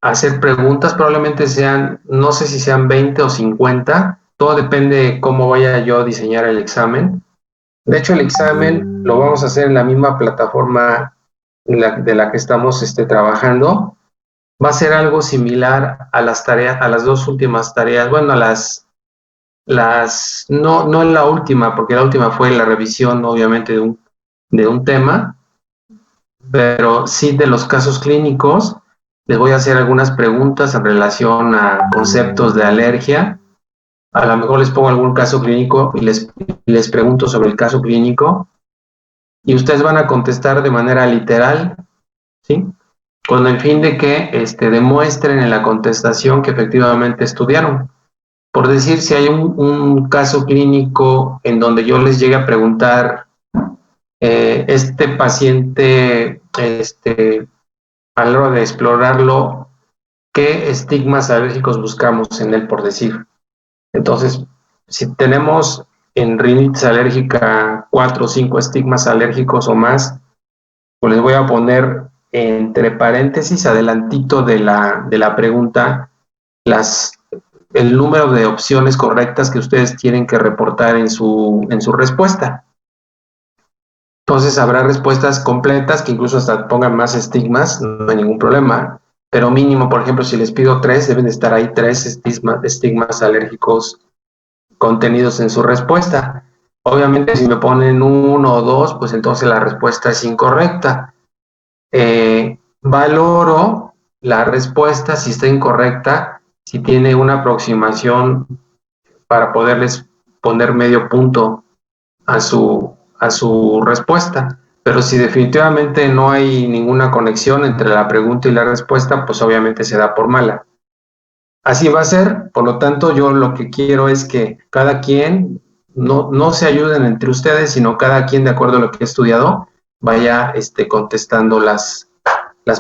hacer preguntas, probablemente sean, no sé si sean 20 o 50, todo depende de cómo vaya yo a diseñar el examen. De hecho, el examen lo vamos a hacer en la misma plataforma de la que estamos trabajando. Va a ser algo similar a las tareas, a las dos últimas tareas, bueno, a no, no la última, porque la última fue la revisión, obviamente, de un tema, pero sí de los casos clínicos. Les voy a hacer algunas preguntas en relación a conceptos de alergia. A lo mejor les pongo algún caso clínico y les pregunto sobre el caso clínico y ustedes van a contestar de manera literal, ¿sí? Con el fin de que demuestren en la contestación que efectivamente estudiaron. Por decir, si hay un caso clínico en donde yo les llegue a preguntar, este paciente, a la hora de explorarlo, ¿qué estigmas alérgicos buscamos en él, por decir? Entonces, si tenemos en rinitis alérgica 4 o 5 estigmas alérgicos o más, pues les voy a poner entre paréntesis, adelantito de la pregunta, las, el número de opciones correctas que ustedes tienen que reportar en su respuesta. Entonces habrá respuestas completas que incluso hasta pongan más estigmas, no hay ningún problema, pero mínimo, por ejemplo, si les pido 3, deben de estar ahí 3 estigmas alérgicos contenidos en su respuesta. Obviamente, si me ponen 1 o 2, pues entonces la respuesta es incorrecta. Valoro la respuesta si está incorrecta, si tiene una aproximación para poderles poner medio punto a su respuesta. Pero si definitivamente no hay ninguna conexión entre la pregunta y la respuesta, pues obviamente se da por mala. Así va a ser, por lo tanto, yo lo que quiero es que cada quien no se ayuden entre ustedes, sino cada quien, de acuerdo a lo que he estudiado, vaya contestando las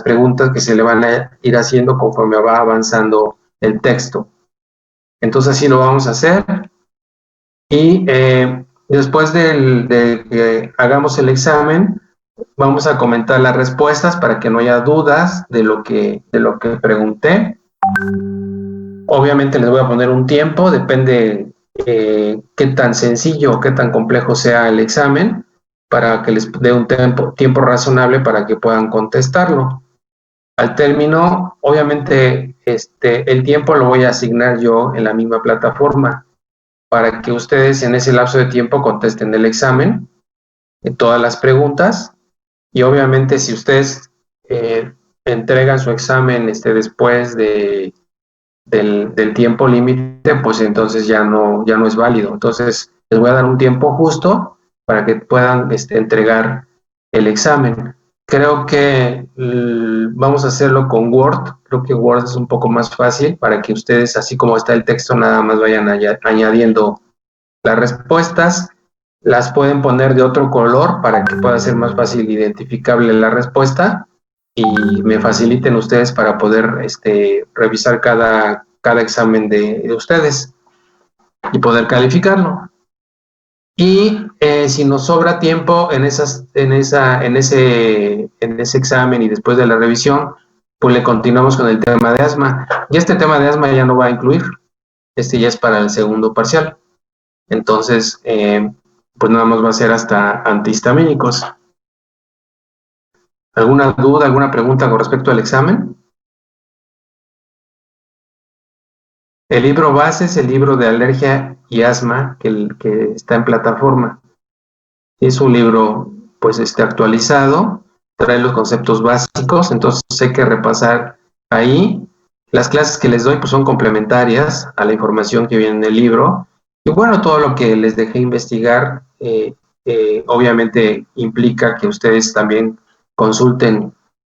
preguntas que se le van a ir haciendo conforme va avanzando el texto. Entonces así lo vamos a hacer y después de que hagamos el examen, vamos a comentar las respuestas para que no haya dudas de lo que pregunté. Obviamente les voy a poner un tiempo, depende qué tan sencillo o qué tan complejo sea el examen, para que les dé un tiempo razonable para que puedan contestarlo. Al término, obviamente, el tiempo lo voy a asignar yo en la misma plataforma para que ustedes en ese lapso de tiempo contesten el examen, todas las preguntas, y obviamente si ustedes entregan su examen después del tiempo límite, pues entonces ya no es válido. Entonces, les voy a dar un tiempo justo para que puedan entregar el examen. Creo que vamos a hacerlo con Word. Creo que Word es un poco más fácil para que ustedes, así como está el texto, nada más vayan añadiendo las respuestas. Las pueden poner de otro color para que pueda ser más fácil identificable la respuesta y me faciliten ustedes para poder revisar cada examen de ustedes y poder calificarlo. Y si nos sobra tiempo en ese examen y después de la revisión, pues le continuamos con el tema de asma. Y este tema de asma ya no va a incluir, ya es para el segundo parcial. Entonces, pues nada más va a ser hasta antihistamínicos. ¿Alguna duda, alguna pregunta con respecto al examen? El libro base es el libro de alergia y asma que está en plataforma. Es un libro pues actualizado, trae los conceptos básicos, entonces hay que repasar ahí. Las clases que les doy pues son complementarias a la información que viene en el libro. Y bueno, todo lo que les dejé investigar obviamente implica que ustedes también consulten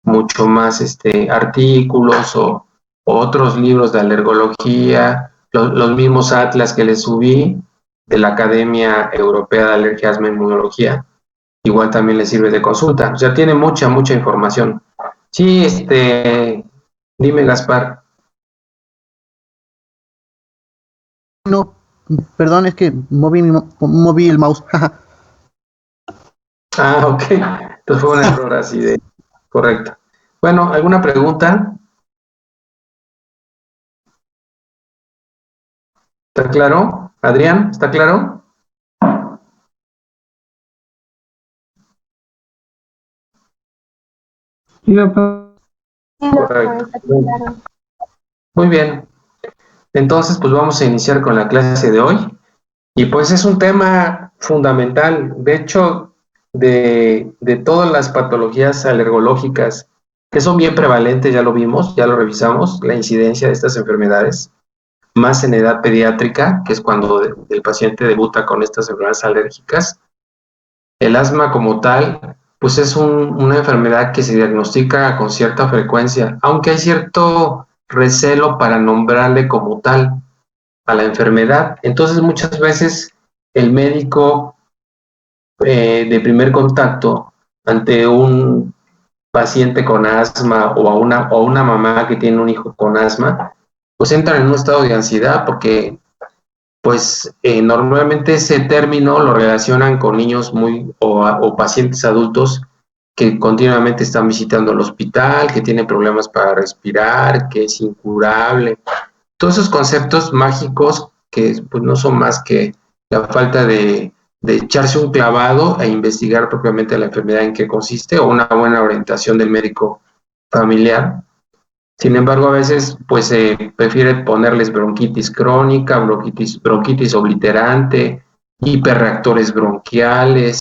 mucho más artículos o otros libros de alergología, los mismos atlas que les subí de la Academia Europea de Alergia, Asma e Inmunología, igual también les sirve de consulta. O sea, tiene mucha información. Sí, dime, Gaspar. No, perdón, es que moví el mouse. Ah, ok. Entonces fue un error así de correcto. Bueno, ¿alguna pregunta? ¿Está claro? Adrián, ¿está claro? Sí, doctor. Correcto. Muy bien. Entonces, pues vamos a iniciar con la clase de hoy. Y pues es un tema fundamental. De hecho, de todas las patologías alergológicas que son bien prevalentes, ya lo vimos, ya lo revisamos, la incidencia de estas enfermedades, más en edad pediátrica, que es cuando el paciente debuta con estas enfermedades alérgicas. El asma como tal, pues es una enfermedad que se diagnostica con cierta frecuencia, aunque hay cierto recelo para nombrarle como tal a la enfermedad. Entonces muchas veces el médico de primer contacto ante un paciente con asma o a una mamá que tiene un hijo con asma, pues entran en un estado de ansiedad porque pues normalmente ese término lo relacionan con niños o pacientes adultos que continuamente están visitando el hospital, que tienen problemas para respirar, que es incurable. Todos esos conceptos mágicos que pues, no son más que la falta de echarse un clavado e investigar propiamente la enfermedad en qué consiste o una buena orientación del médico familiar. Sin embargo, a veces pues se prefiere ponerles bronquitis crónica, bronquitis obliterante, hiperreactores bronquiales,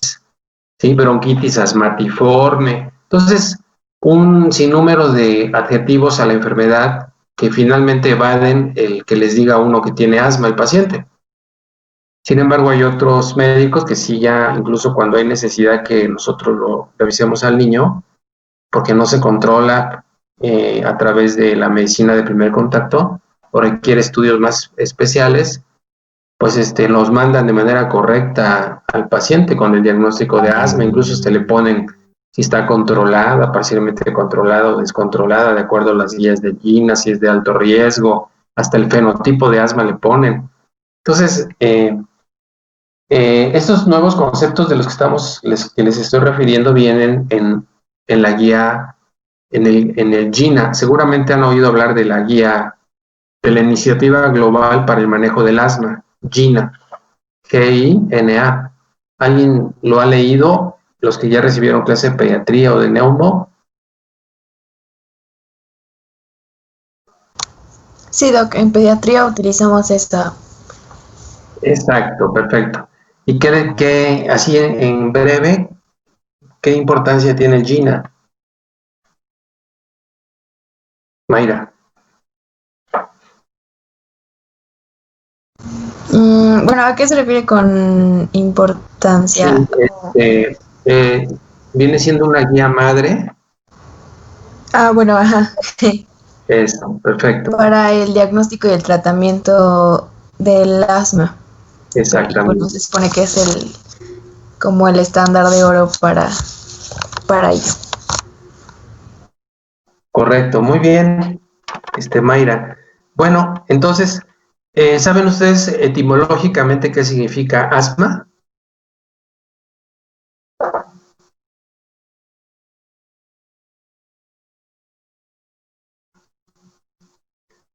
¿sí? Bronquitis asmatiforme. Entonces, un sinnúmero de adjetivos a la enfermedad que finalmente evaden el que les diga a uno que tiene asma el paciente. Sin embargo, hay otros médicos que sí ya, incluso cuando hay necesidad que nosotros lo revisemos al niño, porque no se controla a través de la medicina de primer contacto o requiere estudios más especiales, pues los mandan de manera correcta al paciente con el diagnóstico de asma, incluso le ponen si está controlada, parcialmente controlada o descontrolada, de acuerdo a las guías de Gina, si es de alto riesgo, hasta el fenotipo de asma le ponen. Entonces, estos nuevos conceptos de los que les estoy refiriendo vienen en la guía, en el GINA. Seguramente han oído hablar de la guía de la Iniciativa Global para el Manejo del Asma, GINA, GINA. ¿Alguien lo ha leído? Los que ya recibieron clase de pediatría o de neumo. Sí, Doc, en pediatría utilizamos esta. Exacto, perfecto. ¿Y así en breve, qué importancia tiene el GINA, Mayra? Bueno, ¿a qué se refiere con importancia? Sí, viene siendo una guía madre. Bueno, ajá. Eso, perfecto. Para el diagnóstico y el tratamiento del asma. Exactamente. Bueno, se supone que es como el estándar de oro para ello. Correcto, muy bien, Mayra. Bueno, entonces, ¿saben ustedes etimológicamente qué significa asma?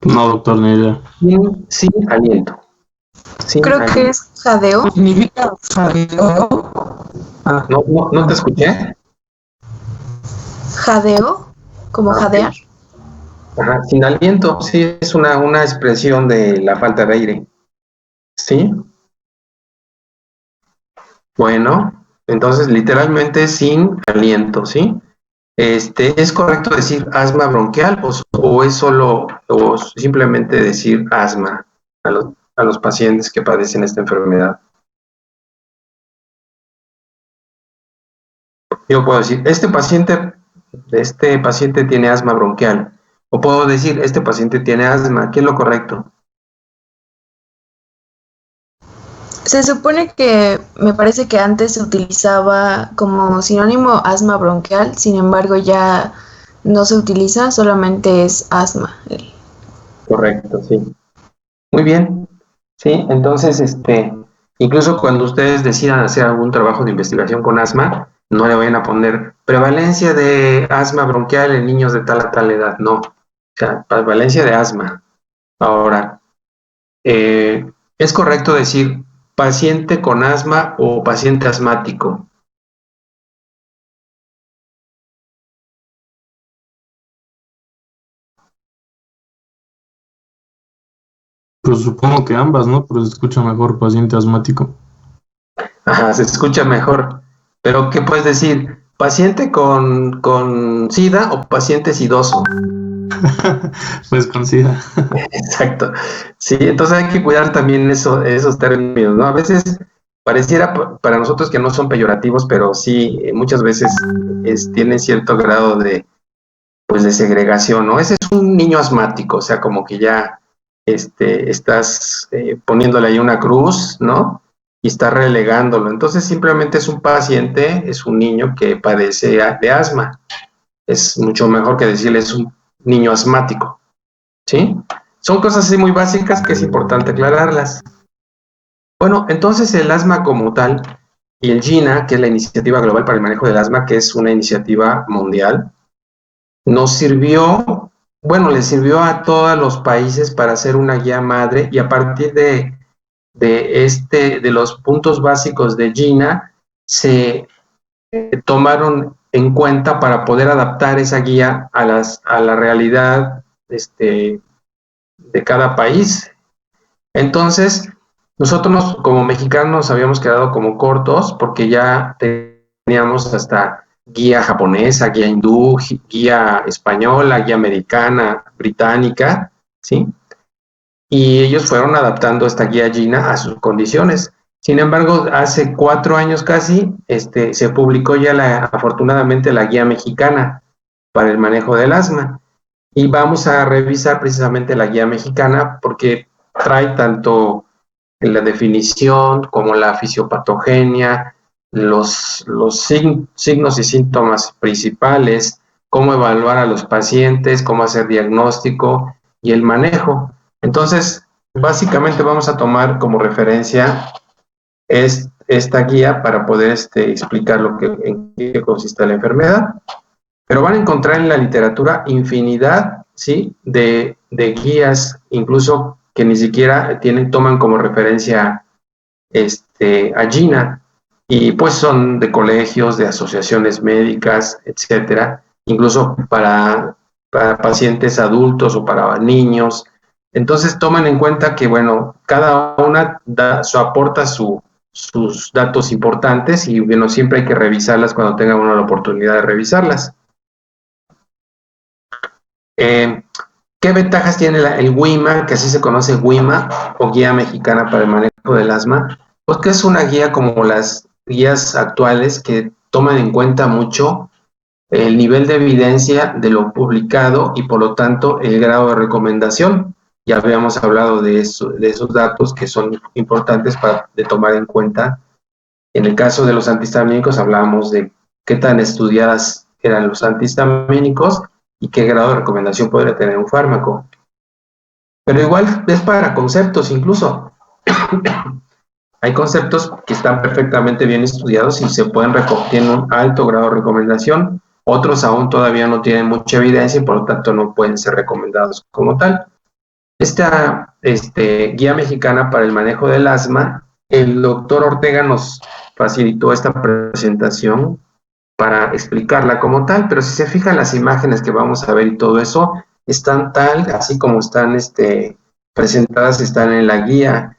No, doctor, ni idea. Sin aliento. Creo que es jadeo. ¿Significa jadeo? No te escuché. Jadeo, como jadear. Ajá, sin aliento, sí, es una expresión de la falta de aire. ¿Sí? Bueno, entonces literalmente sin aliento, ¿sí? ¿Es correcto decir asma bronquial o es solo o simplemente decir asma a los pacientes que padecen esta enfermedad? Yo puedo decir, este paciente tiene asma bronquial. O puedo decir, este paciente tiene asma. ¿Qué es lo correcto? Se supone que me parece que antes se utilizaba como sinónimo asma bronquial, sin embargo ya no se utiliza, solamente es asma. Correcto, sí. Muy bien. Sí, entonces, incluso cuando ustedes decidan hacer algún trabajo de investigación con asma, no le vayan a poner prevalencia de asma bronquial en niños de tal a tal edad, no. O sea, prevalencia de asma. Ahora, Es correcto decir paciente con asma o paciente asmático. Pues supongo que ambas, ¿no? Pero se escucha mejor paciente asmático. Ajá, se escucha mejor. Pero, ¿qué puedes decir? ¿Paciente con SIDA o paciente sidoso? Pues con SIDA. Exacto. Sí, entonces hay que cuidar también esos términos, ¿no? A veces pareciera para nosotros que no son peyorativos, pero sí, muchas veces tienen cierto grado pues de segregación, ¿no? Ese es un niño asmático, o sea, como que ya estás poniéndole ahí una cruz, ¿no? Y estás relegándolo. Entonces simplemente es un paciente, es un niño que padece de asma. Es mucho mejor que decirle es un niño asmático, ¿sí? Son cosas así muy básicas que es importante aclararlas. Bueno, entonces el asma como tal y el GINA, que es la Iniciativa Global para el Manejo del Asma, que es una iniciativa mundial, nos sirvió, bueno, le sirvió a todos los países para hacer una guía madre y a partir de los puntos básicos de GINA se tomaron en cuenta para poder adaptar esa guía a la realidad de cada país. Entonces, nosotros como mexicanos nos habíamos quedado como cortos porque ya teníamos hasta guía japonesa, guía hindú, guía española, guía americana, británica, ¿sí? Y ellos fueron adaptando esta guía GINA a sus condiciones. Sin embargo, hace 4 años casi, se publicó ya afortunadamente la guía mexicana para el manejo del asma. Y vamos a revisar precisamente la guía mexicana porque trae tanto la definición como la fisiopatogenia, los signos y síntomas principales, cómo evaluar a los pacientes, cómo hacer diagnóstico y el manejo. Entonces, básicamente vamos a tomar como referencia esta guía para poder explicar en qué consiste la enfermedad. Pero van a encontrar en la literatura infinidad, ¿sí?, de guías, incluso que ni siquiera toman como referencia a GINA, y pues son de colegios, de asociaciones médicas, etcétera, incluso para pacientes adultos o para niños. Entonces toman en cuenta que, bueno, cada una aporta sus datos importantes y, bueno, siempre hay que revisarlas cuando tenga uno la oportunidad de revisarlas. ¿Qué ventajas tiene el WIMA, que así se conoce WIMA, o Guía Mexicana para el Manejo del Asma? Pues que es una guía como las guías actuales que toman en cuenta mucho el nivel de evidencia de lo publicado y por lo tanto el grado de recomendación. Ya habíamos hablado de esos datos que son importantes de tomar en cuenta. En el caso de los antihistamínicos hablábamos de qué tan estudiadas eran los antihistamínicos y qué grado de recomendación podría tener un fármaco. Pero igual es para conceptos incluso. Hay conceptos que están perfectamente bien estudiados y tienen un alto grado de recomendación. Otros aún todavía no tienen mucha evidencia y por lo tanto no pueden ser recomendados como tal. Esta guía mexicana para el manejo del asma, el doctor Ortega nos facilitó esta presentación para explicarla como tal, pero si se fijan las imágenes que vamos a ver y todo eso, están tal, así como están presentadas, están en la guía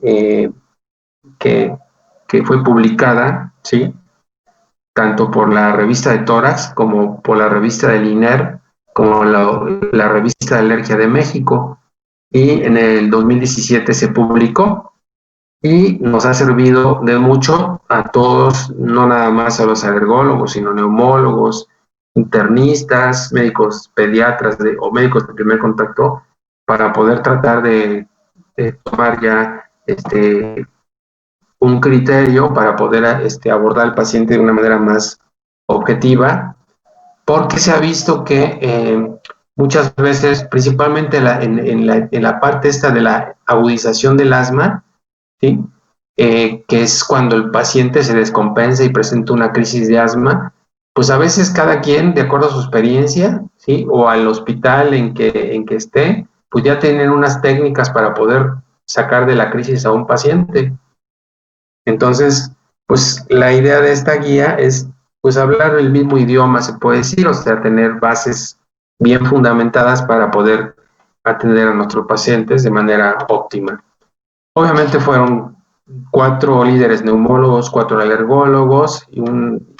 que fue publicada, ¿sí?, tanto por la revista de Tórax como por la revista del INER, como la revista de Alergia de México, y en el 2017 se publicó y nos ha servido de mucho a todos, no nada más a los alergólogos, sino neumólogos, internistas, médicos pediatras o médicos de primer contacto, para poder tratar de tomar ya un criterio para poder abordar al paciente de una manera más objetiva, porque se ha visto que muchas veces, principalmente en la parte esta de la agudización del asma, ¿sí?, que es cuando el paciente se descompensa y presenta una crisis de asma, pues a veces cada quien, de acuerdo a su experiencia, ¿sí?, o al hospital en que esté, pues ya tienen unas técnicas para poder sacar de la crisis a un paciente. Entonces, pues la idea de esta guía es pues hablar el mismo idioma, se puede decir, o sea, tener bases bien fundamentadas para poder atender a nuestros pacientes de manera óptima. Obviamente fueron 4 líderes neumólogos, 4 alergólogos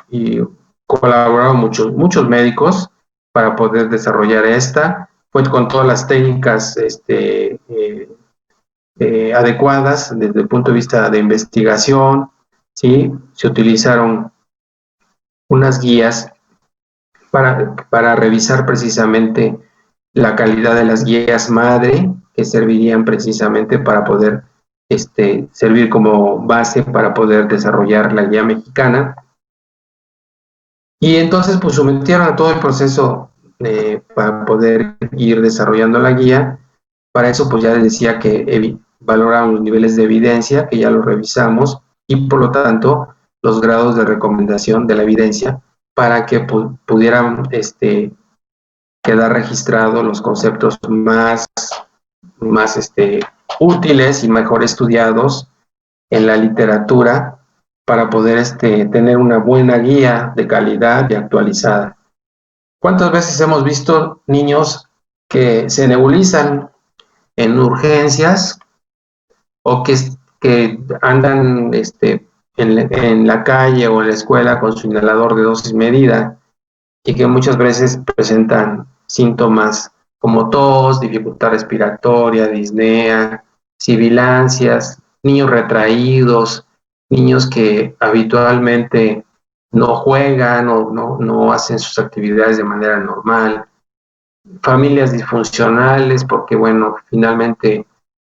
y colaboraron muchos médicos para poder desarrollar esta. Fue con todas las técnicas adecuadas desde el punto de vista de investigación, ¿sí? Se utilizaron unas guías para revisar precisamente la calidad de las guías madre que servirían precisamente para poder servir como base para poder desarrollar la guía mexicana. Y entonces pues sometieron a todo el proceso para poder ir desarrollando la guía. Para eso pues ya les decía que valoraron los niveles de evidencia, que ya los revisamos, y por lo tanto los grados de recomendación de la evidencia para que pudieran quedar registrados los conceptos más útiles y mejor estudiados en la literatura para poder tener una buena guía de calidad y actualizada. ¿Cuántas veces hemos visto niños que se nebulizan en urgencias o que andan en la calle o en la escuela con su inhalador de dosis medida y que muchas veces presentan síntomas como tos, dificultad respiratoria, disnea, sibilancias, niños retraídos, niños que habitualmente no juegan o no hacen sus actividades de manera normal, familias disfuncionales porque, bueno, finalmente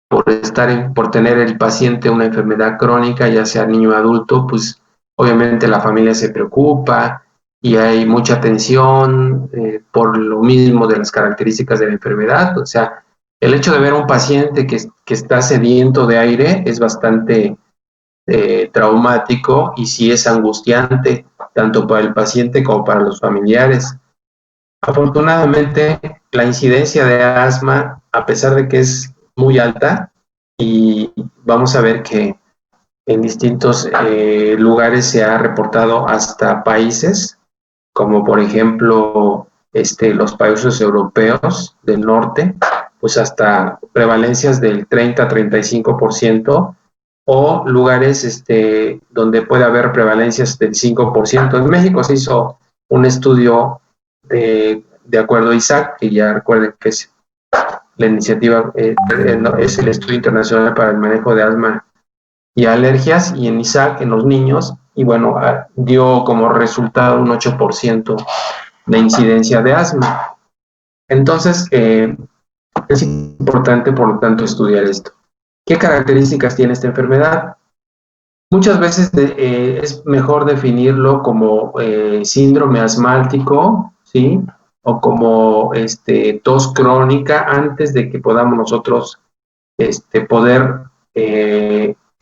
por tener el paciente una enfermedad crónica, ya sea niño o adulto, pues obviamente la familia se preocupa y hay mucha tensión por lo mismo de las características de la enfermedad. O sea, el hecho de ver a un paciente que está sediento de aire es bastante traumático y sí es angustiante, tanto para el paciente como para los familiares. Afortunadamente, la incidencia de asma, a pesar de que es muy alta, y vamos a ver que en distintos lugares se ha reportado hasta países, como por ejemplo los países europeos del norte, pues hasta prevalencias del 30-35%, o lugares donde puede haber prevalencias del 5%. En México se hizo un estudio de acuerdo a ISAC, que ya recuerden que es la iniciativa, es el Estudio Internacional para el Manejo de Asma y Alergias, y en ISAC, en los niños, y bueno, dio como resultado un 8% de incidencia de asma. Entonces, es importante, por lo tanto, estudiar esto. ¿Qué características tiene esta enfermedad? Muchas veces es mejor definirlo como síndrome asmáltico, ¿sí? O como tos crónica antes de que podamos nosotros poder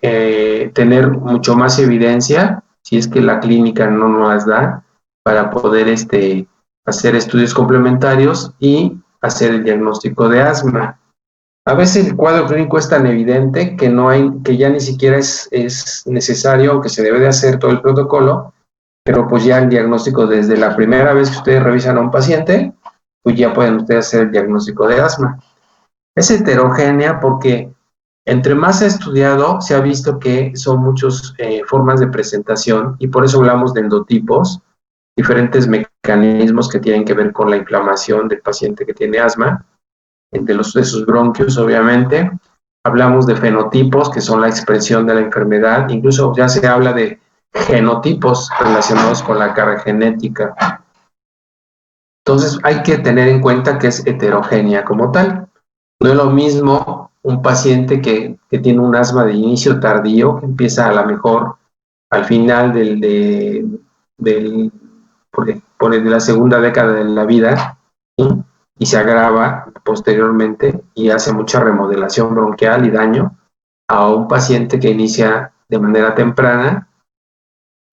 tener mucho más evidencia, si es que la clínica no nos da, para poder hacer estudios complementarios y hacer el diagnóstico de asma. A veces el cuadro clínico es tan evidente que ya ni siquiera es necesario o que se debe de hacer todo el protocolo, pero pues ya el diagnóstico desde la primera vez que ustedes revisan a un paciente, pues ya pueden ustedes hacer el diagnóstico de asma. Es heterogénea porque entre más se ha estudiado, se ha visto que son muchas formas de presentación y por eso hablamos de endotipos, diferentes mecanismos que tienen que ver con la inflamación del paciente que tiene asma, de sus bronquios, obviamente. Hablamos de fenotipos, que son la expresión de la enfermedad. Incluso ya se habla de genotipos relacionados con la carga genética. Entonces, hay que tener en cuenta que es heterogénea como tal. No es lo mismo un paciente que tiene un asma de inicio tardío, que empieza a lo mejor al final de la segunda década de la vida, ¿sí? Y se agrava posteriormente y hace mucha remodelación bronquial y daño, a un paciente que inicia de manera temprana,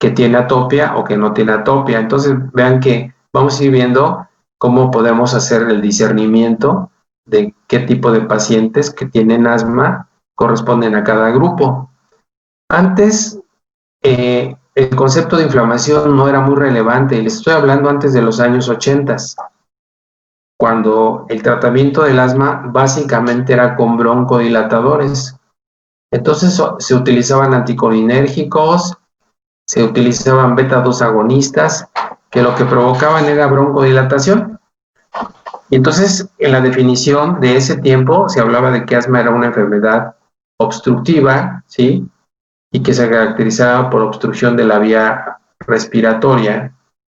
que tiene atopia o que no tiene atopia. Entonces vean que vamos a ir viendo cómo podemos hacer el discernimiento de qué tipo de pacientes que tienen asma corresponden a cada grupo. Antes, el concepto de inflamación no era muy relevante, y les estoy hablando antes de los años 80, cuando el tratamiento del asma básicamente era con broncodilatadores. Entonces se utilizaban anticolinérgicos, se utilizaban beta-2 agonistas, que lo que provocaban era broncodilatación. Y entonces, en la definición de ese tiempo, se hablaba de que asma era una enfermedad obstructiva, ¿sí? Y que se caracterizaba por obstrucción de la vía respiratoria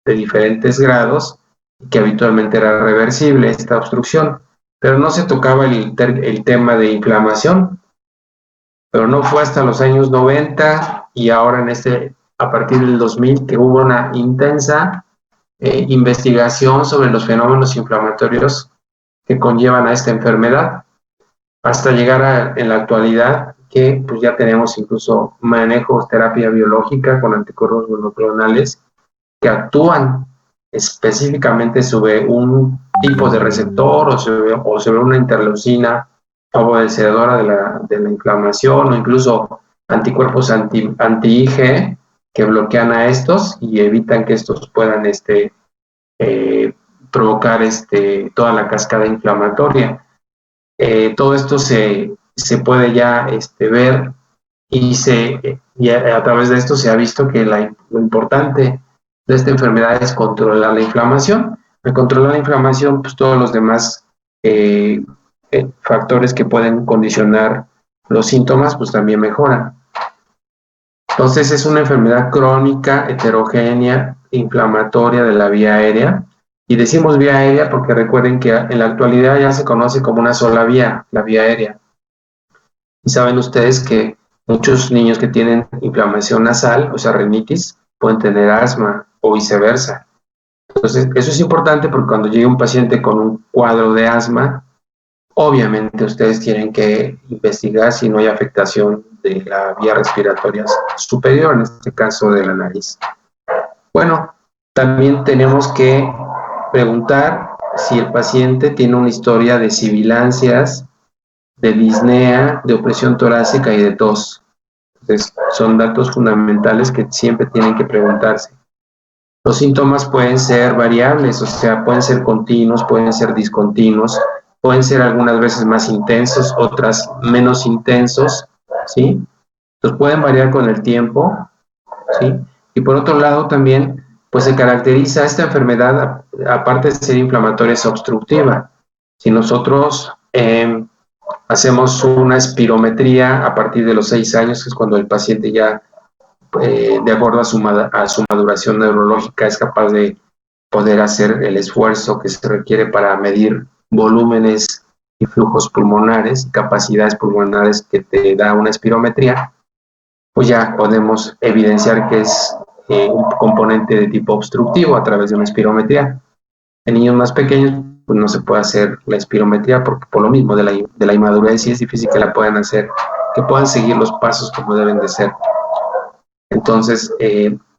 de diferentes grados, y que habitualmente era reversible esta obstrucción. Pero no se tocaba el tema de inflamación. Pero no fue hasta los años 90 y ahora a partir del 2000, que hubo una intensa investigación sobre los fenómenos inflamatorios que conllevan a esta enfermedad, hasta llegar en la actualidad que pues ya tenemos incluso manejos, terapia biológica con anticuerpos monoclonales que actúan específicamente sobre un tipo de receptor o sobre una interleucina favorecedora de la inflamación, o incluso anticuerpos anti-IgE que bloquean a estos y evitan que estos puedan provocar toda la cascada inflamatoria. Todo esto se puede ya ver y a través de esto se ha visto que lo importante de esta enfermedad es controlar la inflamación. Al controlar la inflamación, pues todos los demás factores que pueden condicionar los síntomas, pues también mejoran. Entonces es una enfermedad crónica, heterogénea, inflamatoria de la vía aérea. Y decimos vía aérea porque recuerden que en la actualidad ya se conoce como una sola vía, la vía aérea. Y saben ustedes que muchos niños que tienen inflamación nasal, o sea, rinitis, pueden tener asma o viceversa. Entonces, eso es importante porque cuando llegue un paciente con un cuadro de asma, obviamente ustedes tienen que investigar si no hay afectación de la vía respiratoria superior, en este caso de la nariz. Bueno, también tenemos que preguntar si el paciente tiene una historia de sibilancias, de disnea, de opresión torácica y de tos. Entonces, son datos fundamentales que siempre tienen que preguntarse. Los síntomas pueden ser variables, o sea, pueden ser continuos, pueden ser discontinuos, pueden ser algunas veces más intensos, otras menos intensos, ¿sí? Entonces pueden variar con el tiempo, ¿sí? Y por otro lado también, pues se caracteriza esta enfermedad, aparte de ser inflamatoria, es obstructiva. Si nosotros hacemos una espirometría a partir de los 6 años, que es cuando el paciente ya, de acuerdo a su maduración neurológica, es capaz de poder hacer el esfuerzo que se requiere para medir volúmenes y flujos pulmonares, capacidades pulmonares que te da una espirometría, pues ya podemos evidenciar que es un componente de tipo obstructivo a través de una espirometría. En niños más pequeños pues no se puede hacer la espirometría porque por lo mismo de la inmadurez, sí es difícil que la puedan hacer, que puedan seguir los pasos como deben de ser. Entonces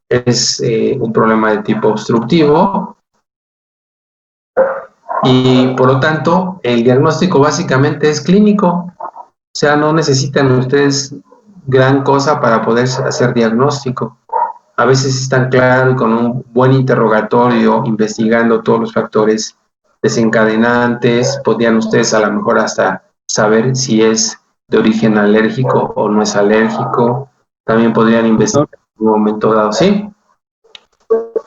es un problema de tipo obstructivo y por lo tanto el diagnóstico básicamente es clínico, o sea, no necesitan ustedes gran cosa para poder hacer diagnóstico. A veces están claros con un buen interrogatorio, investigando todos los factores desencadenantes, podrían ustedes a lo mejor hasta saber si es de origen alérgico o no es alérgico. También podrían investigar en un momento dado. ¿Sí?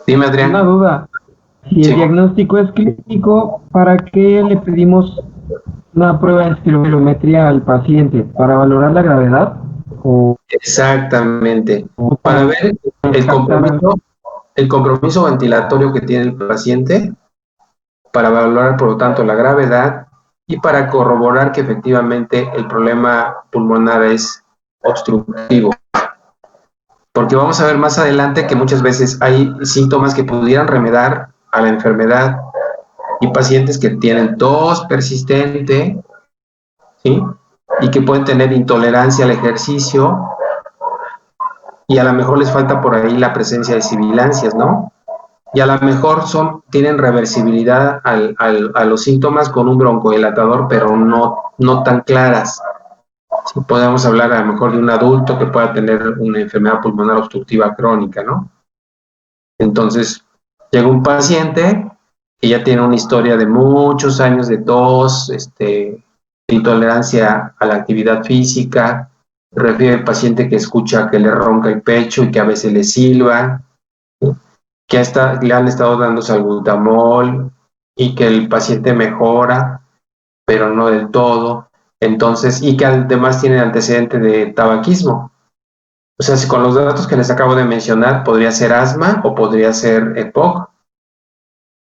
Dime, Adrián. Una duda. Si el diagnóstico es clínico, ¿para qué le pedimos una prueba de espirometría al paciente? ¿Para valorar la gravedad? Exactamente. Para ver el compromiso ventilatorio que tiene el paciente, para valorar por lo tanto la gravedad y para corroborar que efectivamente el problema pulmonar es obstructivo. Porque vamos a ver más adelante que muchas veces hay síntomas que pudieran remediar a la enfermedad y pacientes que tienen tos persistente, ¿sí? Y que pueden tener intolerancia al ejercicio y a lo mejor les falta por ahí la presencia de sibilancias, ¿no? Y a lo mejor tienen reversibilidad a los síntomas con un broncodilatador, pero no tan claras. Sí, podemos hablar a lo mejor de un adulto que pueda tener una enfermedad pulmonar obstructiva crónica, ¿no? Entonces, llega un paciente que ya tiene una historia de muchos años de tos, de intolerancia a la actividad física, refiere al paciente que escucha que le ronca el pecho y que a veces le silba, ¿sí? Que le han estado dando salbutamol y que el paciente mejora, pero no del todo. Entonces, y que además tiene antecedente de tabaquismo. O sea, si con los datos que les acabo de mencionar, podría ser asma o podría ser EPOC.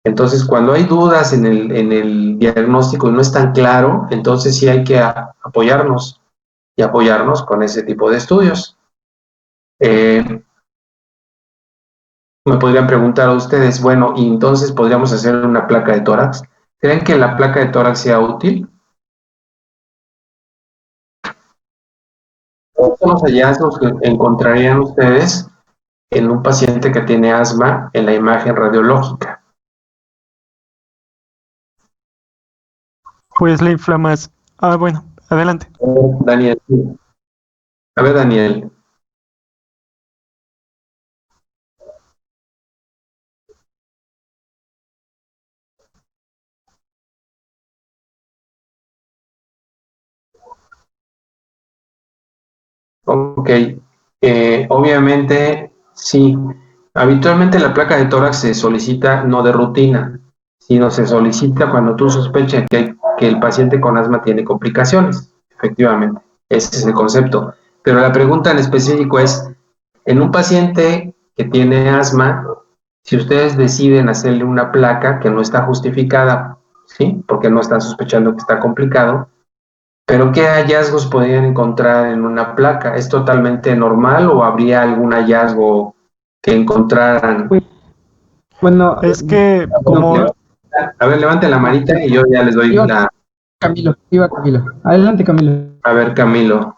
Entonces, cuando hay dudas en el diagnóstico y no es tan claro, entonces sí hay que apoyarnos y apoyarnos con ese tipo de estudios. Me podrían preguntar a ustedes, bueno, y entonces podríamos hacer una placa de tórax. ¿Creen que la placa de tórax sea útil? ¿Cuáles son los hallazgos que encontrarían ustedes en un paciente que tiene asma en la imagen radiológica? Pues la inflamación. Ah, bueno, adelante. Daniel. A ver, Daniel. Ok. Obviamente, sí. Habitualmente la placa de tórax se solicita no de rutina, sino se solicita cuando tú sospechas que el paciente con asma tiene complicaciones. Efectivamente, ese es el concepto. Pero la pregunta en específico es, en un paciente que tiene asma, si ustedes deciden hacerle una placa que no está justificada, ¿sí? Porque no están sospechando que está complicado, pero ¿qué hallazgos podrían encontrar en una placa? ¿Es totalmente normal o habría algún hallazgo que encontraran? Pues, bueno, Es que como A ver, levanten la manita y yo ya les doy la... iba Camilo. Adelante, Camilo. A ver, Camilo.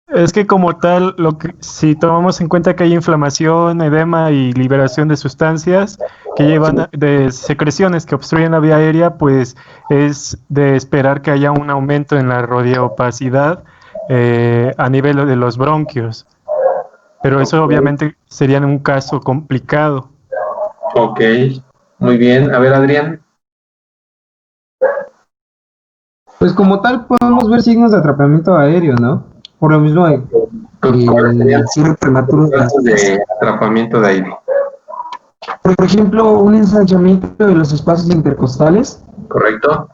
Es que como tal, si tomamos en cuenta que hay inflamación, edema y liberación de sustancias que llevan de secreciones que obstruyen la vía aérea, pues es de esperar que haya un aumento en la radiopacidad a nivel de los bronquios. Pero eso obviamente sería en un caso complicado. Ok, muy bien. A ver, Adrián. Pues como tal podemos ver signos de atrapamiento aéreo, ¿no? Por lo mismo ¿Cuáles serían el cierre prematuro los de las casos de atrapamiento de aire? Por ejemplo, un ensanchamiento de los espacios intercostales. ¿Correcto?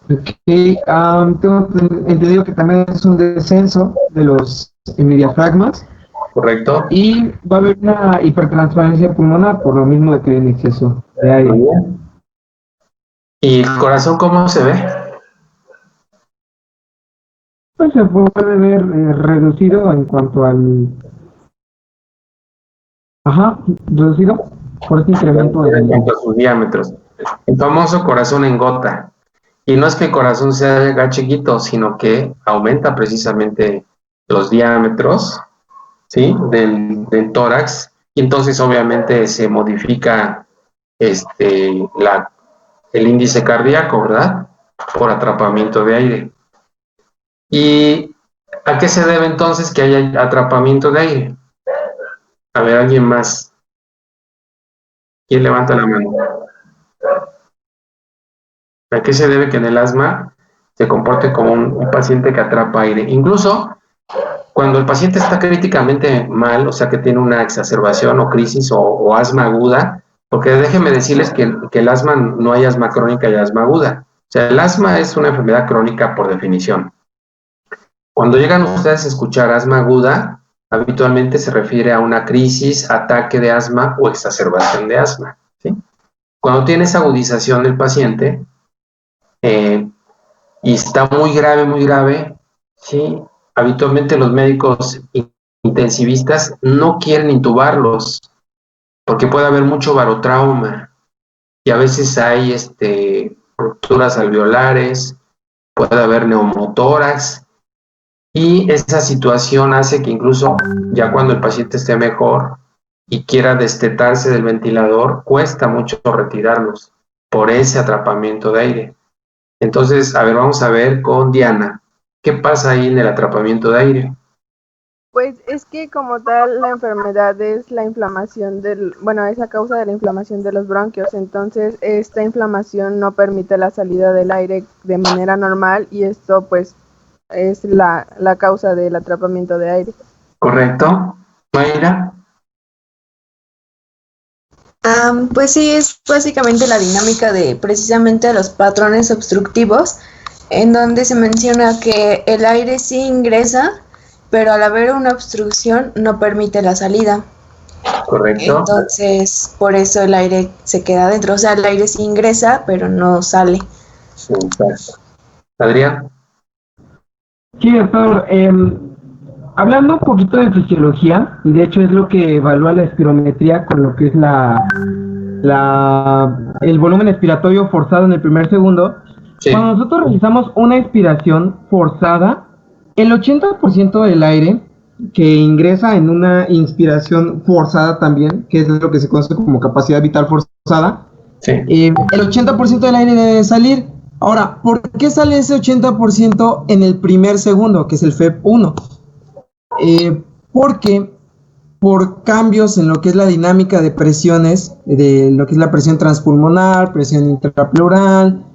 Tengo entendido que también es un descenso de los diafragmas ¿Correcto? y va a haber una hipertransparencia pulmonar por lo mismo de que hay en exceso de Muy aire. bien. ¿Y el corazón cómo se ve? Pues se puede ver reducido en cuanto al... Ajá, reducido por este incremento En de... cuanto a sus diámetros. El famoso corazón en gota. Y no es que el corazón se haga chiquito, sino que aumenta precisamente los diámetros, ¿sí? del tórax. Y entonces obviamente se modifica el índice cardíaco, ¿verdad? Por atrapamiento de aire. ¿Y a qué se debe entonces que haya atrapamiento de aire? A ver, alguien más. ¿Quién levanta la mano? ¿A qué se debe que en el asma se comporte como un paciente que atrapa aire? Incluso cuando el paciente está críticamente mal, o sea que tiene una exacerbación o crisis o asma aguda, porque déjenme decirles que el asma no hay asma crónica y asma aguda. O sea, el asma es una enfermedad crónica por definición. Cuando llegan ustedes a escuchar asma aguda, habitualmente se refiere a una crisis, ataque de asma o exacerbación de asma, ¿sí? Cuando tiene esa agudización del paciente, y está muy grave, ¿sí? Habitualmente los médicos intensivistas no quieren intubarlos porque puede haber mucho barotrauma y a veces hay rupturas alveolares, puede haber neumotórax y esa situación hace que incluso ya cuando el paciente esté mejor y quiera destetarse del ventilador, cuesta mucho retirarlos por ese atrapamiento de aire. Entonces, a ver, vamos a ver con Diana. ¿Qué pasa ahí en el atrapamiento de aire? Pues es que como tal la enfermedad es la inflamación es a causa de la inflamación de los bronquios, entonces esta inflamación no permite la salida del aire de manera normal y esto pues es la causa del atrapamiento de aire. ¿Correcto? Mayra. Pues sí, es básicamente la dinámica de precisamente los patrones obstructivos, en donde se menciona que el aire sí ingresa, pero al haber una obstrucción no permite la salida. Correcto. Entonces, por eso el aire se queda dentro. O sea, el aire sí ingresa, pero no sale. Exacto. Adrián. Sí, doctor. Hablando un poquito de fisiología, y de hecho es lo que evalúa la espirometría con lo que es el volumen expiratorio forzado en el primer segundo. Sí. Cuando nosotros realizamos una expiración forzada, el 80% del aire que ingresa en una inspiración forzada también, que es lo que se conoce como capacidad vital forzada, sí. El 80% del aire debe salir. Ahora, ¿por qué sale ese 80% en el primer segundo, que es el FEP1? Porque por cambios en lo que es la dinámica de presiones, de lo que es la presión transpulmonar, presión intrapleural,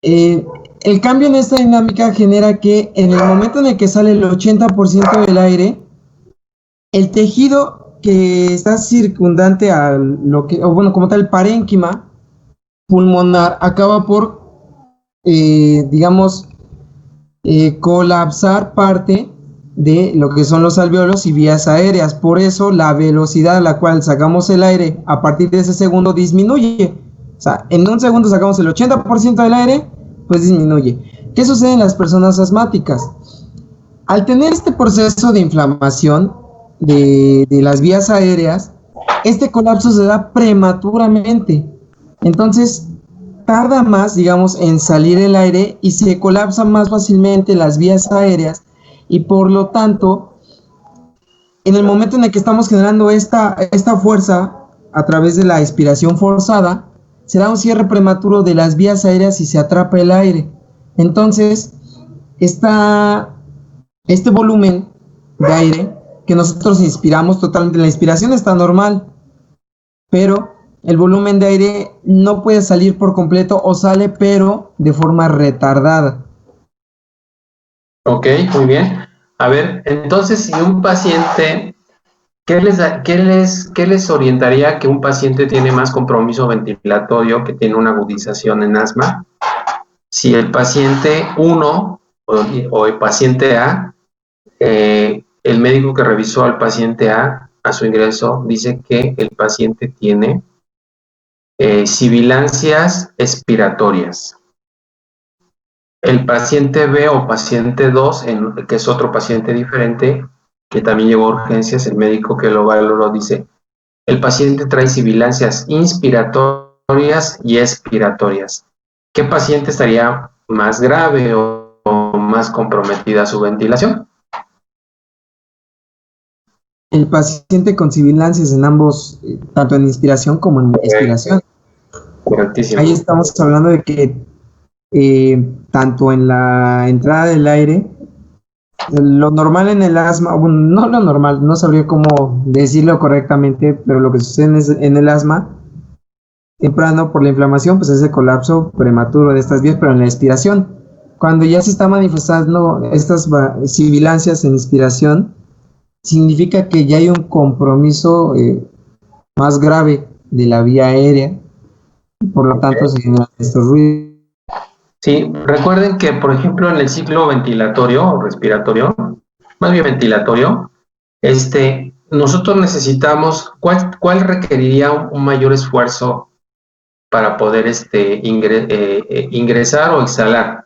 el cambio en esta dinámica genera que en el momento en el que sale el 80% del aire, el tejido que está circundante a lo que, o bueno, como tal, el parénquima pulmonar acaba por, colapsar parte de lo que son los alvéolos y vías aéreas. Por eso la velocidad a la cual sacamos el aire a partir de ese segundo disminuye. O sea, en un segundo sacamos el 80% del aire, pues disminuye. ¿Qué sucede en las personas asmáticas? Al tener este proceso de inflamación de las vías aéreas, este colapso se da prematuramente. Entonces, tarda más, digamos, en salir el aire y se colapsa más fácilmente las vías aéreas. Y por lo tanto, en el momento en el que estamos generando esta fuerza a través de la expiración forzada, se da un cierre prematuro de las vías aéreas y se atrapa el aire. Entonces, este volumen de aire que nosotros inspiramos totalmente, la inspiración está normal, pero el volumen de aire no puede salir por completo o sale, pero de forma retardada. Ok, muy bien. A ver, entonces, si un paciente, ¿qué les orientaría que un paciente tiene más compromiso ventilatorio, que tiene una agudización en asma? Si el paciente 1 o el paciente A, el médico que revisó al paciente A su ingreso dice que el paciente tiene sibilancias expiratorias. El paciente B o paciente 2, que es otro paciente diferente, que también llegó a urgencias, el médico que lo valoró dice, el paciente trae sibilancias inspiratorias y expiratorias. ¿Qué paciente estaría más grave o más comprometida su ventilación? El paciente con sibilancias en ambos, tanto en inspiración como en expiración. Correctísimo. Ahí estamos hablando de que tanto en la entrada del aire, lo normal en el asma, bueno, no lo normal, no sabría cómo decirlo correctamente, pero lo que sucede en el asma temprano por la inflamación, pues es el colapso prematuro de estas vías, pero en la expiración, cuando ya se está manifestando estas sibilancias en inspiración, significa que ya hay un compromiso más grave de la vía aérea, por lo tanto se generan estos ruidos. Sí, recuerden que, por ejemplo, en el ciclo ventilatorio o respiratorio, más bien ventilatorio, nosotros necesitamos, ¿cuál requeriría un mayor esfuerzo para poder ingresar o exhalar?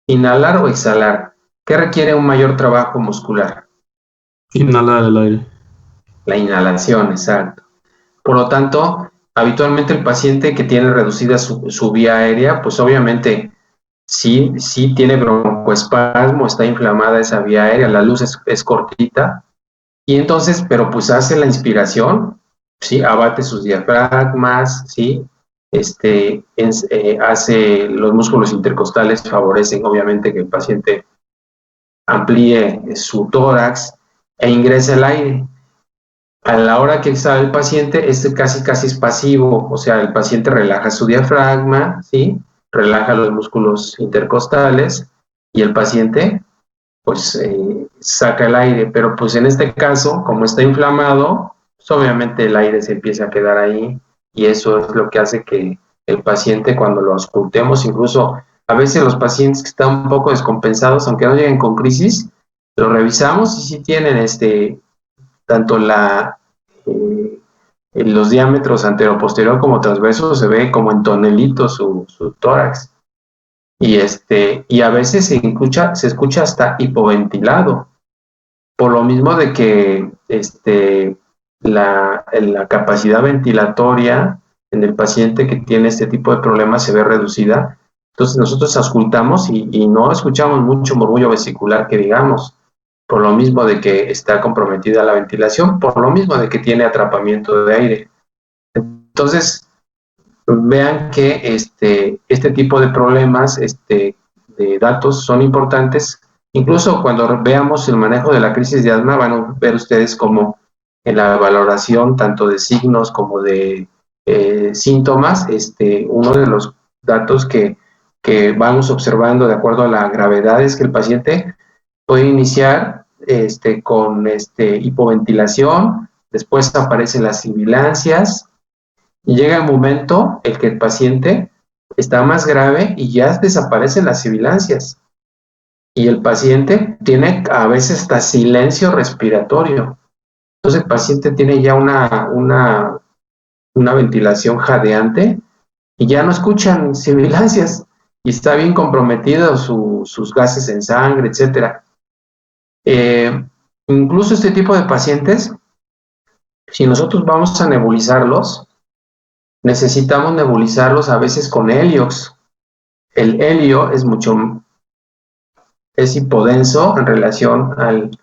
Inhalar o exhalar. ¿Qué requiere un mayor trabajo muscular? Inhalar el aire. La inhalación, exacto. Por lo tanto, habitualmente el paciente que tiene reducida su vía aérea, pues obviamente sí tiene broncoespasmo, está inflamada esa vía aérea, la luz es cortita, y entonces, pero pues hace la inspiración, sí, abate sus diafragmas, sí, hace los músculos intercostales, favorecen obviamente que el paciente amplíe su tórax e ingrese el aire. A la hora que exhala el paciente, casi es pasivo, o sea, el paciente relaja su diafragma, ¿sí? Relaja los músculos intercostales y el paciente, pues, saca el aire. Pero, pues, en este caso, como está inflamado, pues, obviamente el aire se empieza a quedar ahí y eso es lo que hace que el paciente, cuando lo auscultemos, incluso a veces los pacientes que están un poco descompensados, aunque no lleguen con crisis, lo revisamos y sí tienen tanto los diámetros anteroposterior como transverso, se ve como en tonelitos su tórax. Y a veces se escucha hasta hipoventilado, por lo mismo de que la capacidad ventilatoria en el paciente que tiene este tipo de problemas se ve reducida. Entonces nosotros auscultamos y no escuchamos mucho murmullo vesicular que digamos, por lo mismo de que está comprometida la ventilación, por lo mismo de que tiene atrapamiento de aire. Entonces, vean que este tipo de problemas, de datos son importantes. Incluso cuando veamos el manejo de la crisis de asma, van a ver ustedes como en la valoración tanto de signos como de síntomas, uno de los datos que vamos observando de acuerdo a la gravedad es que el paciente puede iniciar con hipoventilación, después aparecen las sibilancias, y llega el momento en que el paciente está más grave y ya desaparecen las sibilancias. Y el paciente tiene a veces hasta silencio respiratorio. Entonces el paciente tiene ya una ventilación jadeante y ya no escuchan sibilancias y está bien comprometido sus gases en sangre, etcétera. Incluso este tipo de pacientes, si nosotros vamos a nebulizarlos, necesitamos nebulizarlos a veces con heliox. El helio es hipodenso en relación al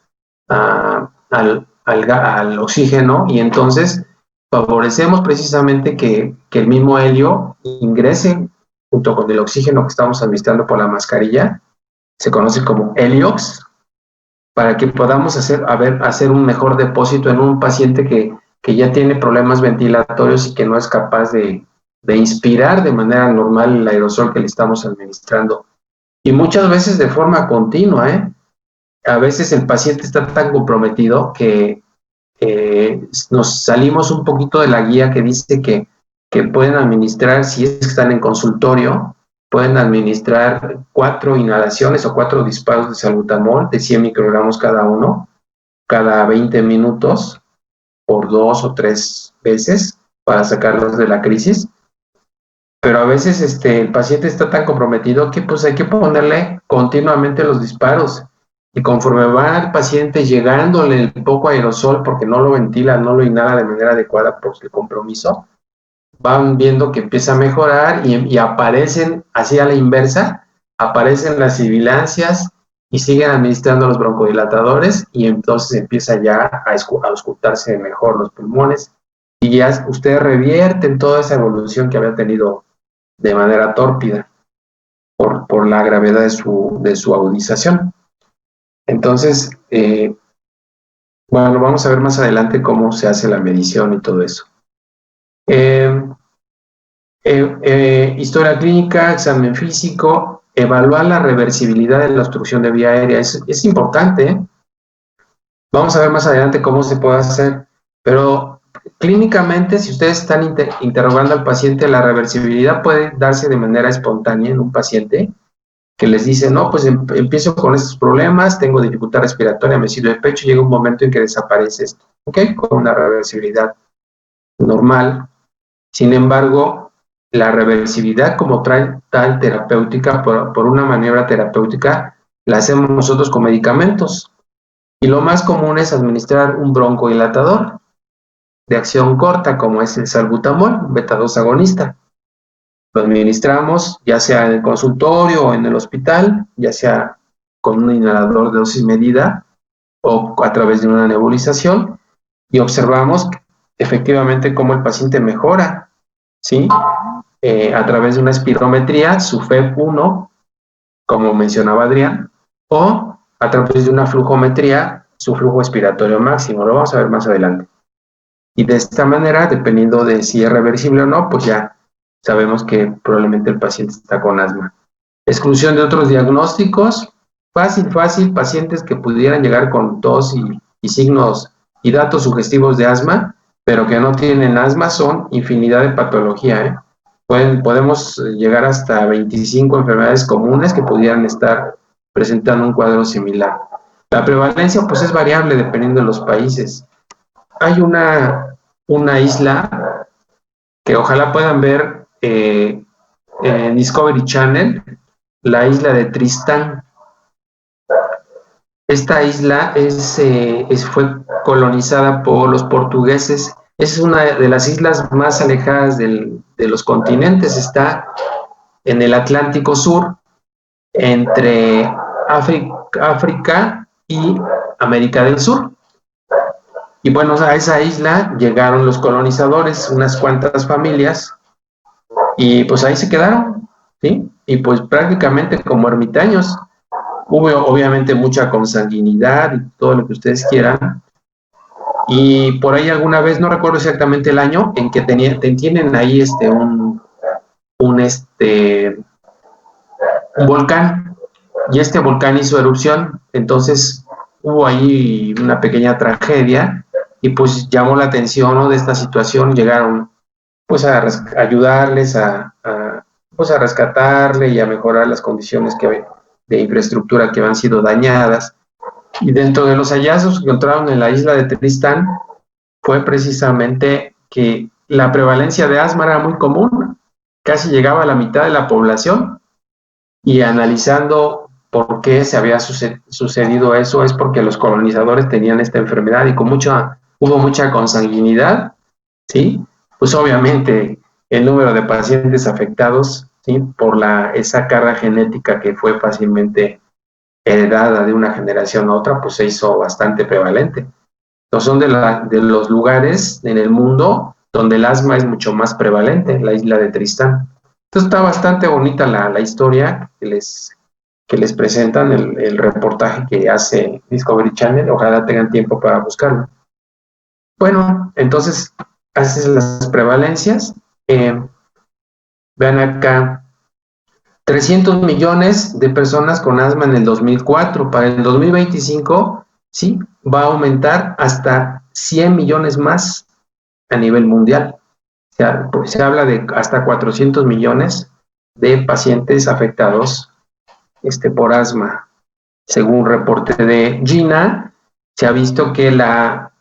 oxígeno y entonces favorecemos precisamente que el mismo helio ingrese junto con el oxígeno que estamos administrando por la mascarilla, se conoce como heliox, para que podamos hacer un mejor depósito en un paciente que ya tiene problemas ventilatorios y que no es capaz de inspirar de manera normal el aerosol que le estamos administrando. Y muchas veces de forma continua, ¿eh? A veces el paciente está tan comprometido que nos salimos un poquito de la guía que dice que pueden administrar, si es que están en consultorio, pueden administrar 4 inhalaciones o 4 disparos de salbutamol de 100 microgramos cada uno, cada 20 minutos, por 2 o 3 veces, para sacarlos de la crisis. Pero a veces el paciente está tan comprometido que pues hay que ponerle continuamente los disparos. Y conforme va el paciente llegándole el poco aerosol, porque no lo ventila, no lo inhala de manera adecuada por el compromiso, van viendo que empieza a mejorar y aparecen, así a la inversa, aparecen las sibilancias y siguen administrando los broncodilatadores y entonces empieza ya a auscultarse mejor los pulmones y ya ustedes revierten toda esa evolución que había tenido de manera tórpida por la gravedad de su agudización. Entonces, bueno, vamos a ver más adelante cómo se hace la medición y todo eso. Historia clínica, examen físico, evaluar la reversibilidad de la obstrucción de vía aérea. Es importante, ¿eh? Vamos a ver más adelante cómo se puede hacer, pero clínicamente, si ustedes están interrogando al paciente, la reversibilidad puede darse de manera espontánea en un paciente que les dice, no, pues empiezo con estos problemas, tengo dificultad respiratoria, me sirve el pecho, llega un momento en que desaparece esto, ¿ok? Con una reversibilidad normal. Sin embargo, la reversibilidad como tal terapéutica, por una maniobra terapéutica, la hacemos nosotros con medicamentos. Y lo más común es administrar un broncodilatador de acción corta, como es el salbutamol, un beta-2 agonista. Lo administramos ya sea en el consultorio o en el hospital, ya sea con un inhalador de dosis medida o a través de una nebulización, y observamos efectivamente cómo el paciente mejora, ¿sí? a través de una espirometría, su FEV1, como mencionaba Adrián, o a través de una flujometría, su flujo expiratorio máximo. Lo vamos a ver más adelante. Y de esta manera, dependiendo de si es reversible o no, pues ya sabemos que probablemente el paciente está con asma. Exclusión de otros diagnósticos, fácil, pacientes que pudieran llegar con tos y signos y datos sugestivos de asma, pero que no tienen asma, son infinidad de patología, ¿eh? Podemos llegar hasta 25 enfermedades comunes que pudieran estar presentando un cuadro similar. La prevalencia pues es variable dependiendo de los países. Hay una isla que ojalá puedan ver en Discovery Channel, la isla de Tristán. Esta isla fue colonizada por los portugueses. Es una de las islas más alejadas de los continentes. Está en el Atlántico Sur, entre África y América del Sur. Y bueno, a esa isla llegaron los colonizadores, unas cuantas familias, y pues ahí se quedaron, ¿sí? Y pues prácticamente como ermitaños. Hubo obviamente mucha consanguinidad y todo lo que ustedes quieran. Y por ahí alguna vez, no recuerdo exactamente el año, en que tienen ahí un volcán, y este volcán hizo erupción. Entonces hubo ahí una pequeña tragedia y pues llamó la atención, ¿no?, de esta situación. Llegaron pues a ayudarles pues a rescatarle y a mejorar las condiciones de infraestructura que habían sido dañadas. Y dentro de los hallazgos que encontraron en la isla de Tristán fue precisamente que la prevalencia de asma era muy común, casi llegaba a la mitad de la población. Y analizando por qué se había sucedido eso, es porque los colonizadores tenían esta enfermedad y hubo mucha consanguinidad, ¿sí? Pues obviamente el número de pacientes afectados, ¿sí?, por esa carga genética que fue fácilmente heredada de una generación a otra, pues se hizo bastante prevalente. Entonces son de los lugares en el mundo donde el asma es mucho más prevalente, la isla de Tristán. Entonces está bastante bonita la historia que les presentan, el reportaje que hace Discovery Channel. Ojalá tengan tiempo para buscarlo. Bueno, entonces, haces las prevalencias. Vean acá, 300 millones de personas con asma en el 2004. Para el 2025, sí, va a aumentar hasta 100 millones más a nivel mundial. Pues se habla de hasta 400 millones de pacientes afectados por asma. Según un reporte de GINA, se ha visto que la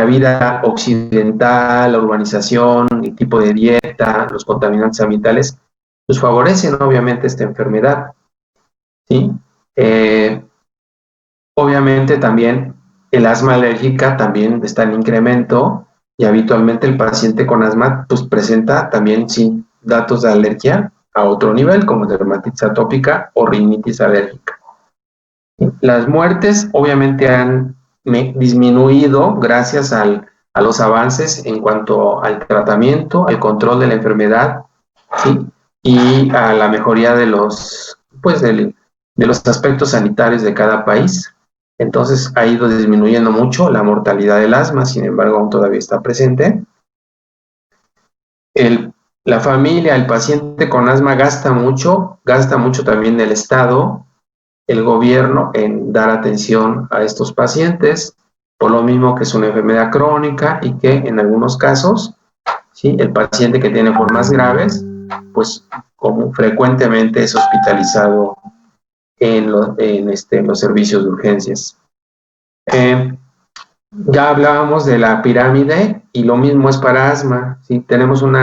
vida occidental, la urbanización, el tipo de dieta, los contaminantes ambientales, pues favorecen obviamente esta enfermedad, ¿sí? Obviamente también el asma alérgica también está en incremento, y habitualmente el paciente con asma pues presenta también datos de alergia a otro nivel, como dermatitis atópica o rinitis alérgica. Las muertes obviamente han disminuido gracias a los avances en cuanto al tratamiento, al control de la enfermedad, ¿sí?, y a la mejoría de los aspectos sanitarios de cada país. Entonces ha ido disminuyendo mucho la mortalidad del asma, sin embargo aún todavía está presente. La familia, el paciente con asma gasta mucho también el Estado, el gobierno, en dar atención a estos pacientes, por lo mismo que es una enfermedad crónica y que en algunos casos, ¿sí?, el paciente que tiene formas graves, pues como frecuentemente es hospitalizado en los servicios de urgencias. Ya hablábamos de la pirámide y lo mismo es para asma, ¿sí? Tenemos un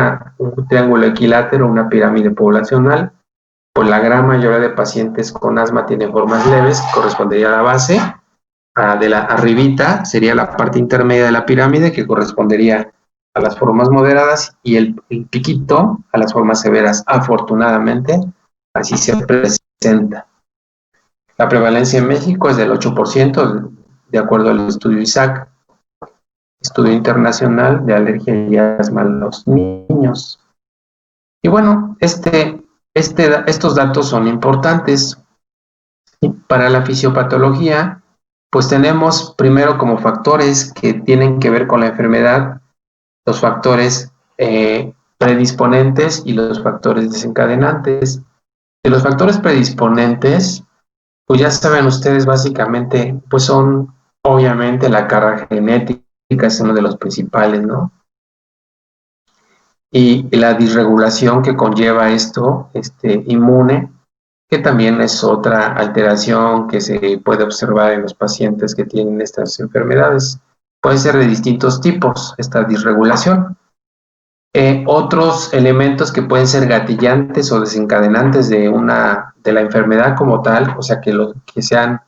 triángulo equilátero, una pirámide poblacional. Pues la gran mayoría de pacientes con asma tienen formas leves, que correspondería a la base. De la arribita sería la parte intermedia de la pirámide, que correspondería a las formas moderadas, y el piquito a las formas severas. Afortunadamente, así se presenta. La prevalencia en México es del 8%, de acuerdo al estudio ISAC, Estudio Internacional de Alergia y Asma en los Niños. Y bueno, estos datos son importantes. ¿Sí? Para la fisiopatología, pues tenemos primero como factores que tienen que ver con la enfermedad, los factores predisponentes y los factores desencadenantes. De los factores predisponentes, pues ya saben ustedes básicamente, pues son obviamente la carga genética, es uno de los principales, ¿no? Y la disregulación que conlleva esto, inmune, que también es otra alteración que se puede observar en los pacientes que tienen estas enfermedades. Puede ser de distintos tipos esta disregulación. Otros elementos que pueden ser gatillantes o desencadenantes de la enfermedad como tal, o sea, que sean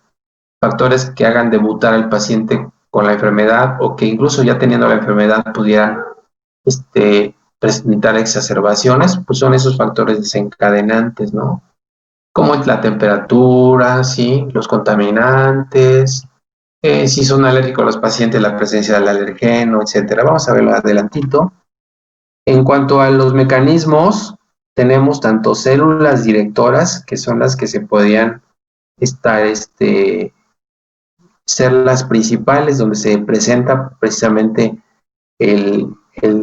factores que hagan debutar al paciente con la enfermedad o que incluso ya teniendo la enfermedad pudieran presentar exacerbaciones, pues son esos factores desencadenantes, ¿no? Como es la temperatura, ¿sí? Los contaminantes, si son alérgicos los pacientes, la presencia del alergeno, etcétera. Vamos a verlo adelantito. En cuanto a los mecanismos, tenemos tanto células directoras, que son las que se podían ser las principales, donde se presenta precisamente el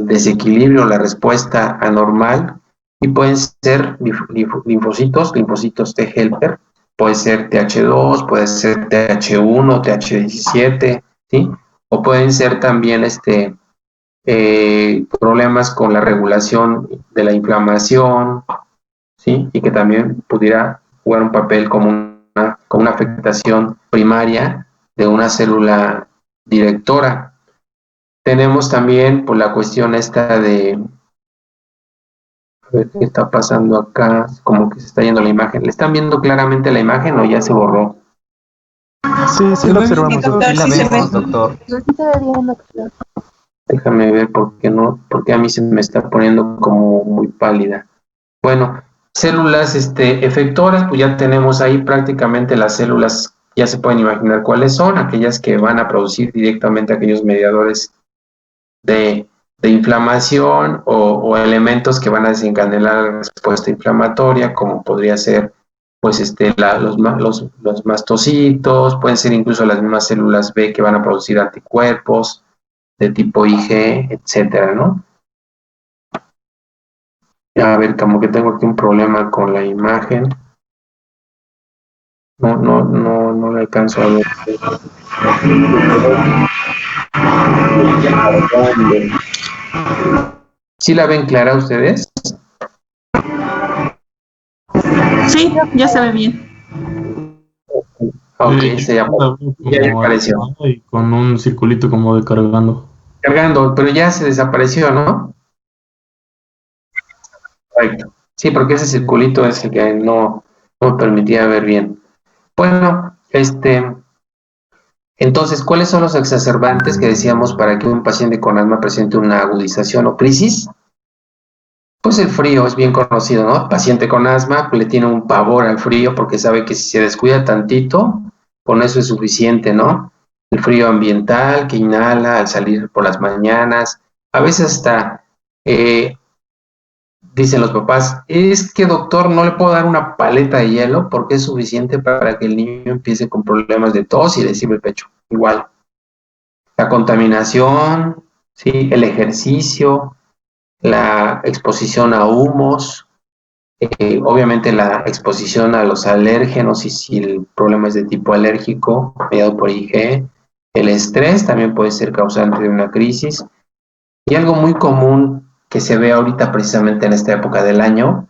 desequilibrio, la respuesta anormal, y pueden ser linfocitos T helper, puede ser TH2, puede ser TH1, TH17, ¿sí? O pueden ser también problemas con la regulación de la inflamación, ¿sí? Y que también pudiera jugar un papel como una afectación primaria de una célula directora. Tenemos también por la cuestión esta de, a ver qué está pasando acá, como que se está yendo la imagen. ¿Le están viendo claramente la imagen o ya se borró? Sí, lo observamos. Sí, la vemos, doctor. Déjame ver porque a mí se me está poniendo como muy pálida. Bueno, células efectoras, pues ya tenemos ahí prácticamente las células, ya se pueden imaginar cuáles son, aquellas que van a producir directamente aquellos mediadores de inflamación o elementos que van a desencadenar la respuesta inflamatoria, como podría ser pues los mastocitos, pueden ser incluso las mismas células B que van a producir anticuerpos de tipo IG, etcétera, ¿no? A ver, como que tengo aquí un problema con la imagen. No le alcanzo a ver. ¿Sí la ven clara ustedes? Sí, ya se ve bien. Ok, ya apareció. Y con un circulito como de cargando. Cargando, pero ya se desapareció, ¿no? Correcto. Sí, porque ese circulito es el que no me permitía ver bien. Bueno, entonces, ¿cuáles son los exacerbantes que decíamos para que un paciente con asma presente una agudización o crisis? Pues el frío es bien conocido, ¿no? El paciente con asma pues, le tiene un pavor al frío porque sabe que si se descuida tantito, con eso es suficiente, ¿no? El frío ambiental que inhala al salir por las mañanas, a veces hasta dicen los papás, es que doctor, no le puedo dar una paleta de hielo porque es suficiente para que el niño empiece con problemas de tos y le sirve el pecho. Igual. La contaminación, ¿sí? El ejercicio, la exposición a humos, obviamente la exposición a los alérgenos y si el problema es de tipo alérgico, mediado por IG, el estrés también puede ser causante de una crisis. Y algo muy común que se ve ahorita precisamente en esta época del año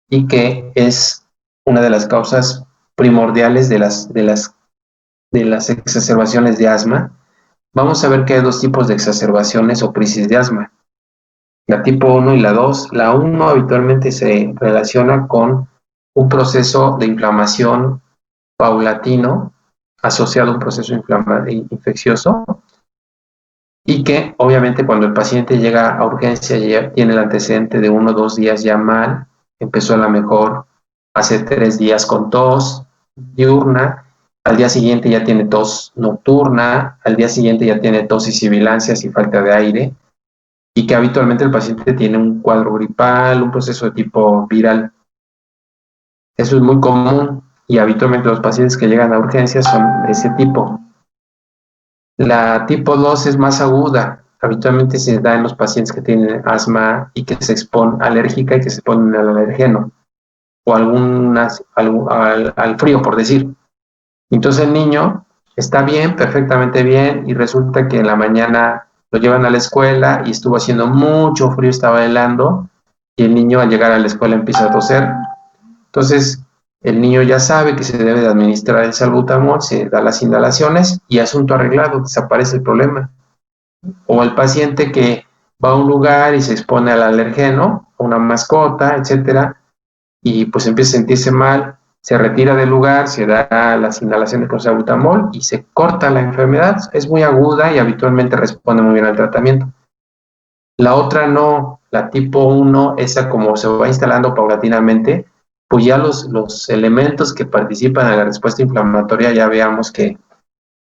y que es una de las causas primordiales de las exacerbaciones de asma. Vamos a ver que hay dos tipos de exacerbaciones o crisis de asma, la tipo 1 y la 2. La 1 habitualmente se relaciona con un proceso de inflamación paulatino asociado a un proceso infeccioso y que obviamente cuando el paciente llega a urgencia ya tiene el antecedente de 1 o 2 días ya mal, empezó a lo mejor hace 3 días con tos diurna, al día siguiente ya tiene tos nocturna, al día siguiente ya tiene tos y sibilancias y falta de aire, y que habitualmente el paciente tiene un cuadro gripal, un proceso de tipo viral. Eso es muy común y habitualmente los pacientes que llegan a urgencias son de ese tipo. La tipo 2 es más aguda, habitualmente se da en los pacientes que tienen asma y que se exponen alérgica y que se exponen al alergeno o al frío, por decir. Entonces el niño está bien, perfectamente bien, y resulta que en la mañana lo llevan a la escuela y estuvo haciendo mucho frío, estaba helando, y el niño al llegar a la escuela empieza a toser. Entonces el niño ya sabe que se debe de administrar el salbutamol, se da las inhalaciones y asunto arreglado, desaparece el problema. O el paciente que va a un lugar y se expone al alergeno, a una mascota, etcétera, y pues empieza a sentirse mal, se retira del lugar, se da las inhalaciones con salbutamol y se corta la enfermedad. Es muy aguda y habitualmente responde muy bien al tratamiento. La otra no, la tipo 1, esa como se va instalando paulatinamente, pues ya los elementos que participan en la respuesta inflamatoria ya veamos que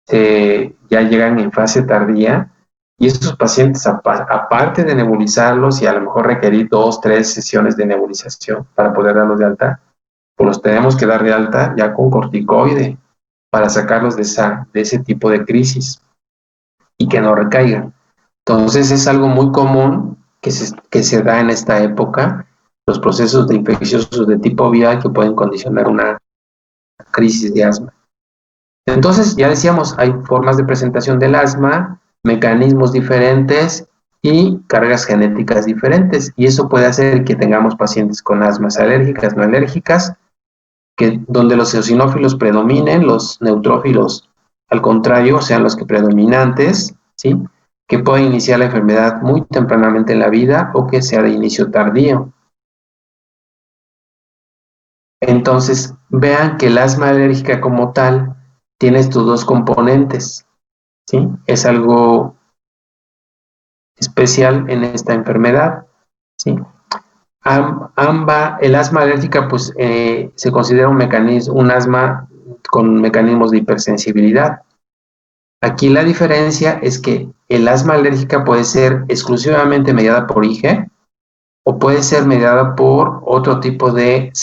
ya llegan en fase tardía, y estos pacientes, aparte de nebulizarlos y a lo mejor requerir 2, 3 sesiones de nebulización para poder darlos de alta, pues los tenemos que dar de alta ya con corticoide para sacarlos de ese tipo de crisis y que no recaigan. Entonces es algo muy común que se da en esta época, los procesos de infecciosos de tipo viral que pueden condicionar una crisis de asma. Entonces, ya decíamos, hay formas de presentación del asma, mecanismos diferentes y cargas genéticas diferentes, y eso puede hacer que tengamos pacientes con asmas alérgicas, no alérgicas, donde los eosinófilos predominen, los neutrófilos, al contrario, sean los que predominantes, ¿sí? Que pueden iniciar la enfermedad muy tempranamente en la vida o que sea de inicio tardío. Entonces, vean que el asma alérgica como tal tiene estos dos componentes, ¿sí? Es algo especial en esta enfermedad, ¿sí? El asma alérgica, pues, se considera un asma con mecanismos de hipersensibilidad. Aquí la diferencia es que el asma alérgica puede ser exclusivamente mediada por IgE o puede ser mediada por otro tipo de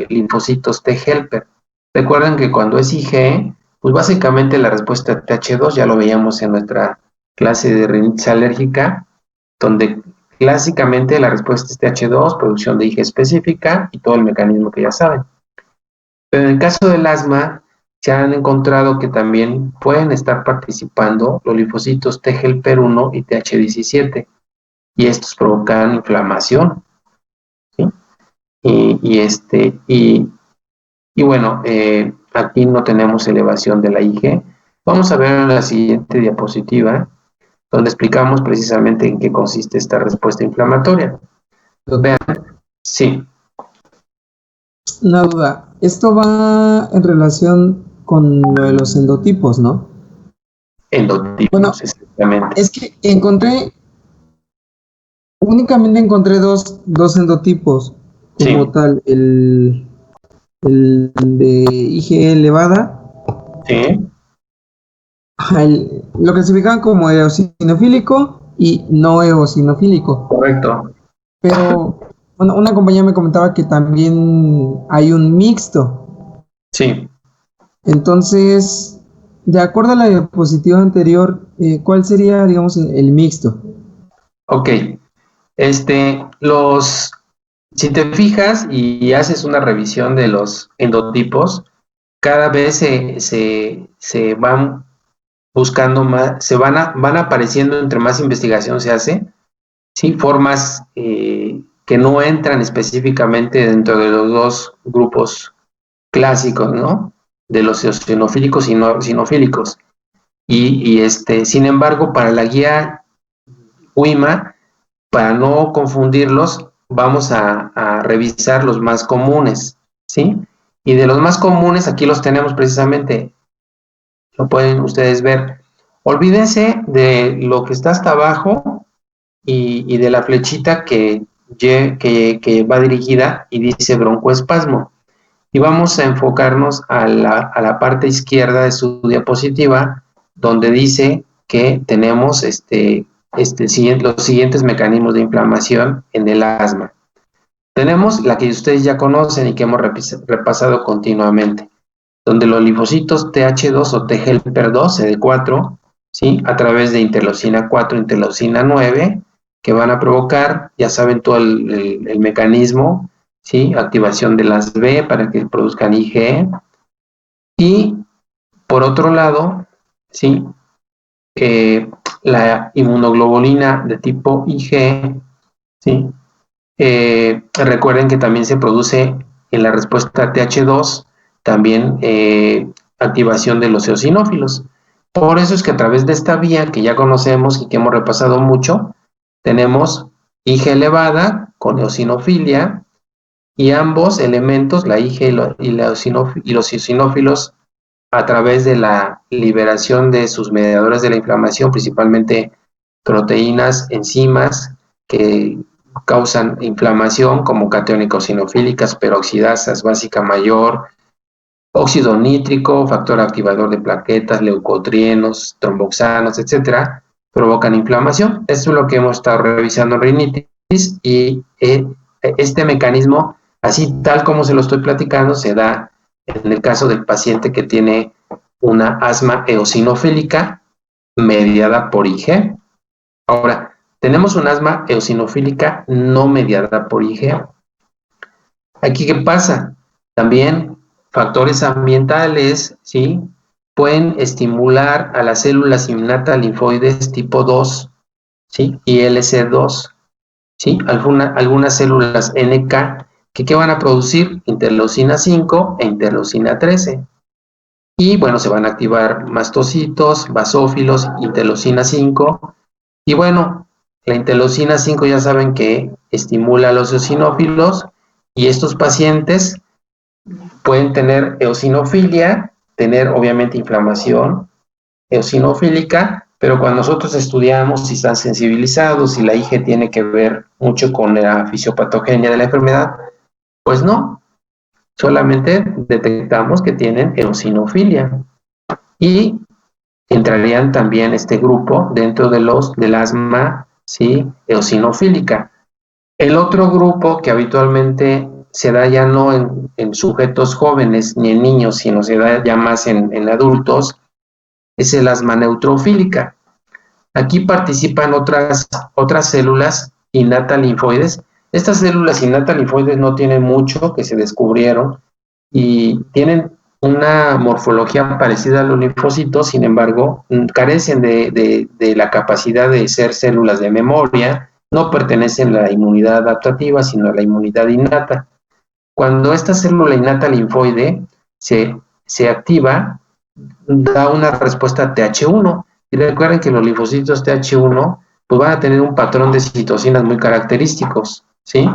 linfocitos T helper. Recuerden que cuando es IgE, pues básicamente la respuesta TH2 ya lo veíamos en nuestra clase de rinitis alérgica, donde clásicamente la respuesta es TH2, producción de IgE específica y todo el mecanismo que ya saben. Pero en el caso del asma, se han encontrado que también pueden estar participando los linfocitos T helper 1 y TH17, y estos provocan inflamación, ¿sí? Y bueno, aquí no tenemos elevación de la IgE. Vamos a ver en la siguiente diapositiva, donde explicamos precisamente en qué consiste esta respuesta inflamatoria. Vean, sí. Una duda, esto va en relación con lo de los endotipos, ¿no? Endotipos, bueno, exactamente. Es que únicamente encontré dos endotipos como sí. tal, el de IgE elevada, Sí. Lo clasificaban como eosinofílico y no eosinofílico. Correcto. Pero bueno, una compañía me comentaba que también hay un mixto. Sí. Entonces, de acuerdo a la diapositiva anterior, ¿cuál sería, digamos, el mixto? Ok. Si te fijas y haces una revisión de los endotipos, cada vez se van buscando más, van apareciendo entre más investigación se hace, ¿sí? Formas que no entran específicamente dentro de los dos grupos clásicos, ¿no? De los eosinofílicos y no eosinofílicos. Sin embargo, para la guía UIMA, para no confundirlos, vamos a revisar los más comunes, ¿sí? Y de los más comunes, aquí los tenemos precisamente, lo pueden ustedes ver. Olvídense de lo que está hasta abajo y de la flechita que va dirigida y dice broncoespasmo. Y vamos a enfocarnos a la parte izquierda de su diapositiva, donde dice que tenemos los siguientes mecanismos de inflamación en el asma. Tenemos la que ustedes ya conocen y que hemos repasado continuamente, donde los linfocitos TH2 o T helper 2, CD4, ¿sí? A través de interleucina 4, interleucina 9, que van a provocar, ya saben todo el mecanismo, ¿sí? Activación de las B para que produzcan IgE. Y por otro lado, ¿sí? La inmunoglobulina de tipo IgE, ¿sí? Recuerden que también se produce en la respuesta TH2 también activación de los eosinófilos. Por eso es que a través de esta vía que ya conocemos y que hemos repasado mucho, tenemos IgE elevada con eosinofilia y ambos elementos, la IgE y los eosinófilos, a través de la liberación de sus mediadores de la inflamación, principalmente proteínas, enzimas que causan inflamación como cateónico-eosinofílicas, peroxidasas, básica mayor, óxido nítrico, factor activador de plaquetas, leucotrienos, tromboxanos, etcétera, provocan inflamación. Esto es lo que hemos estado revisando en rinitis y este mecanismo, así tal como se lo estoy platicando, se da en el caso del paciente que tiene una asma eosinofílica mediada por IgE. Ahora, tenemos un asma eosinofílica no mediada por IgE. Aquí, ¿qué pasa? También factores ambientales, ¿sí? Pueden estimular a las células innata linfoides tipo 2, ¿sí? Y LC2, ¿sí? Algunas células NK que van a producir interleucina 5 e interleucina 13. Y bueno, se van a activar mastocitos, basófilos, interleucina 5. Y bueno, la interleucina 5 ya saben que estimula a los eosinófilos y estos pacientes pueden tener eosinofilia, tener obviamente inflamación eosinofílica, pero cuando nosotros estudiamos si están sensibilizados, si la IgE tiene que ver mucho con la fisiopatogenia de la enfermedad, pues no, solamente detectamos que tienen eosinofilia y entrarían también este grupo dentro del asma, ¿sí? Eosinofílica. El otro grupo que habitualmente se da ya no en sujetos jóvenes ni en niños, sino se da ya más en adultos, es el asma neutrofílica. Aquí participan otras células innata linfoides. Estas células innata linfoides no tienen mucho, que se descubrieron, y tienen una morfología parecida a los linfocitos, sin embargo, carecen de la capacidad de ser células de memoria, no pertenecen a la inmunidad adaptativa, sino a la inmunidad innata. Cuando esta célula innata linfoide se activa, da una respuesta TH1. Y recuerden que los linfocitos TH1 pues van a tener un patrón de citocinas muy característicos, ¿sí?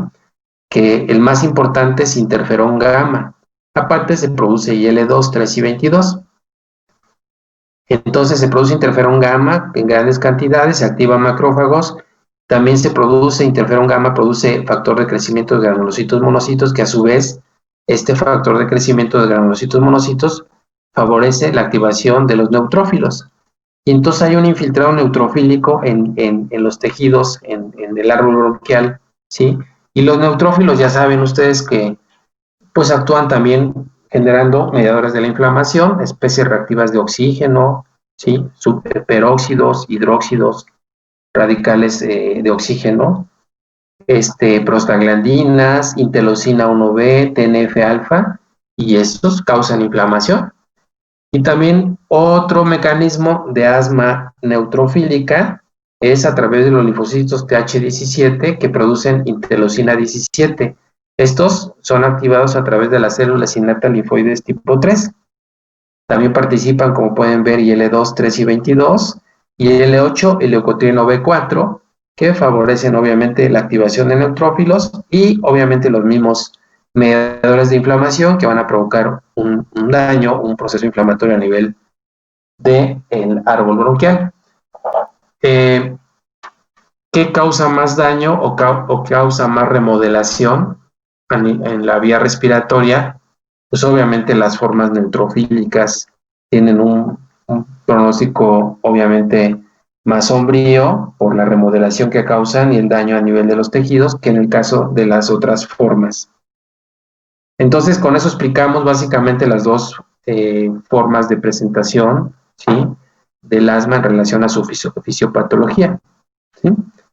Que el más importante es interferón gamma. Aparte se produce IL-2, 3 y 22. Entonces se produce interferón gamma en grandes cantidades, se activa macrófagos. También se produce interferón gamma, produce factor de crecimiento de granulocitos monocitos, que a su vez este factor de crecimiento de granulocitos monocitos favorece la activación de los neutrófilos. Y entonces hay un infiltrado neutrofílico en los tejidos, en el árbol bronquial, ¿sí? Y los neutrófilos ya saben ustedes que pues actúan también generando mediadores de la inflamación, especies reactivas de oxígeno, ¿sí? Peróxidos, hidróxidos, radicales de oxígeno, prostaglandinas, interleucina 1B, TNF-alfa, y estos causan inflamación. Y también otro mecanismo de asma neutrofílica es a través de los linfocitos TH17 que producen interleucina 17. Estos son activados a través de las células innata linfoides tipo 3. También participan, como pueden ver, IL-2, 3 y 22, y IL-8 y leucotrieno B4, que favorecen obviamente la activación de neutrófilos y obviamente los mismos mediadores de inflamación que van a provocar un daño, un proceso inflamatorio a nivel del árbol bronquial. ¿Qué causa más daño o causa más remodelación en la vía respiratoria? Pues obviamente las formas neutrofílicas tienen un pronóstico obviamente más sombrío por la remodelación que causan y el daño a nivel de los tejidos que en el caso de las otras formas. Entonces, con eso explicamos básicamente las dos formas de presentación, ¿sí?, del asma en relación a su fisiopatología, ¿sí?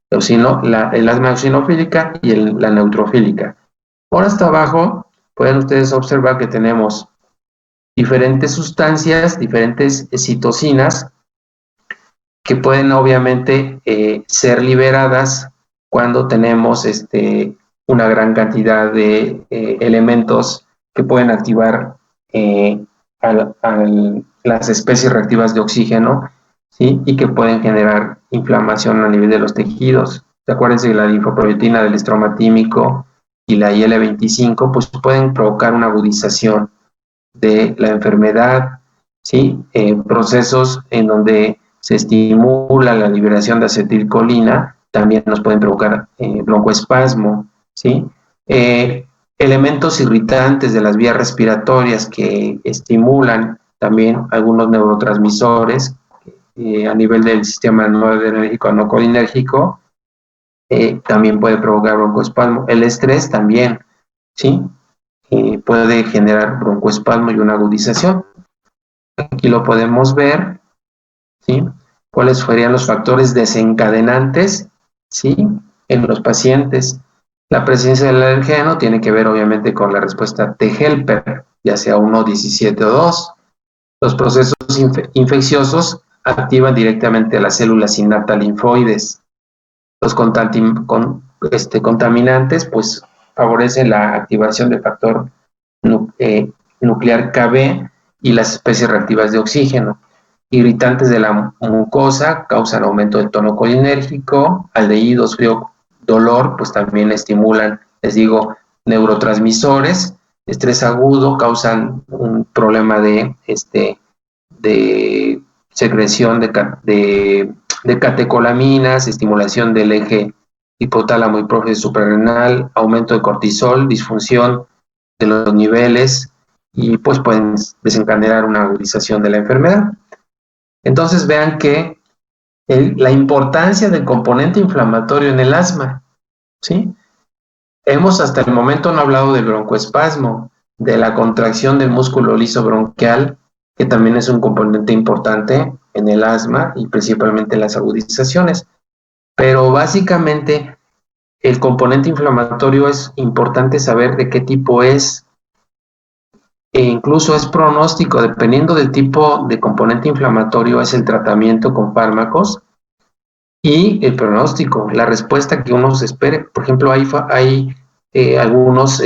El asma eosinofílica y la neutrofílica. Ahora hasta abajo pueden ustedes observar que tenemos diferentes sustancias, diferentes citocinas que pueden obviamente ser liberadas cuando tenemos una gran cantidad de elementos que pueden activar las especies reactivas de oxígeno, ¿sí?, y que pueden generar inflamación a nivel de los tejidos. Acuérdense que la linfoproteína del estroma tímico y la IL-25 pues pueden provocar una agudización de la enfermedad, ¿sí? Procesos en donde se estimula la liberación de acetilcolina también nos pueden provocar broncoespasmo, ¿sí? Elementos irritantes de las vías respiratorias que estimulan también algunos neurotransmisores a nivel del sistema noradrenérgico nocolinérgico, también puede provocar broncoespasmo. El estrés también, ¿sí? Puede generar broncoespasmo y una agudización. Aquí lo podemos ver, ¿sí? ¿Cuáles serían los factores desencadenantes, ¿sí?, en los pacientes? La presencia del alergeno tiene que ver obviamente con la respuesta T-helper, ya sea 1, 17 o 2. Los procesos infecciosos activan directamente a las células linfoides. Los contaminantes pues favorecen la activación del factor nuclear Kb y las especies reactivas de oxígeno. Irritantes de la mucosa causan aumento del tono colinérgico. Aldehídos, frío, dolor, pues también estimulan, les digo, neurotransmisores. Estrés agudo causan un problema de secreción de catecolaminas, estimulación del eje hipotálamo hipófisis suprarrenal, aumento de cortisol, disfunción de los niveles y pues pueden desencadenar una agudización de la enfermedad. Entonces vean que la importancia del componente inflamatorio en el asma, ¿sí? Hemos hasta el momento no hablado del broncoespasmo, de la contracción del músculo liso bronquial, que también es un componente importante en el asma y principalmente en las agudizaciones. Pero básicamente el componente inflamatorio es importante saber de qué tipo es, e incluso es pronóstico, dependiendo del tipo de componente inflamatorio, es el tratamiento con fármacos y el pronóstico, la respuesta que uno se espere. Por ejemplo, hay algunas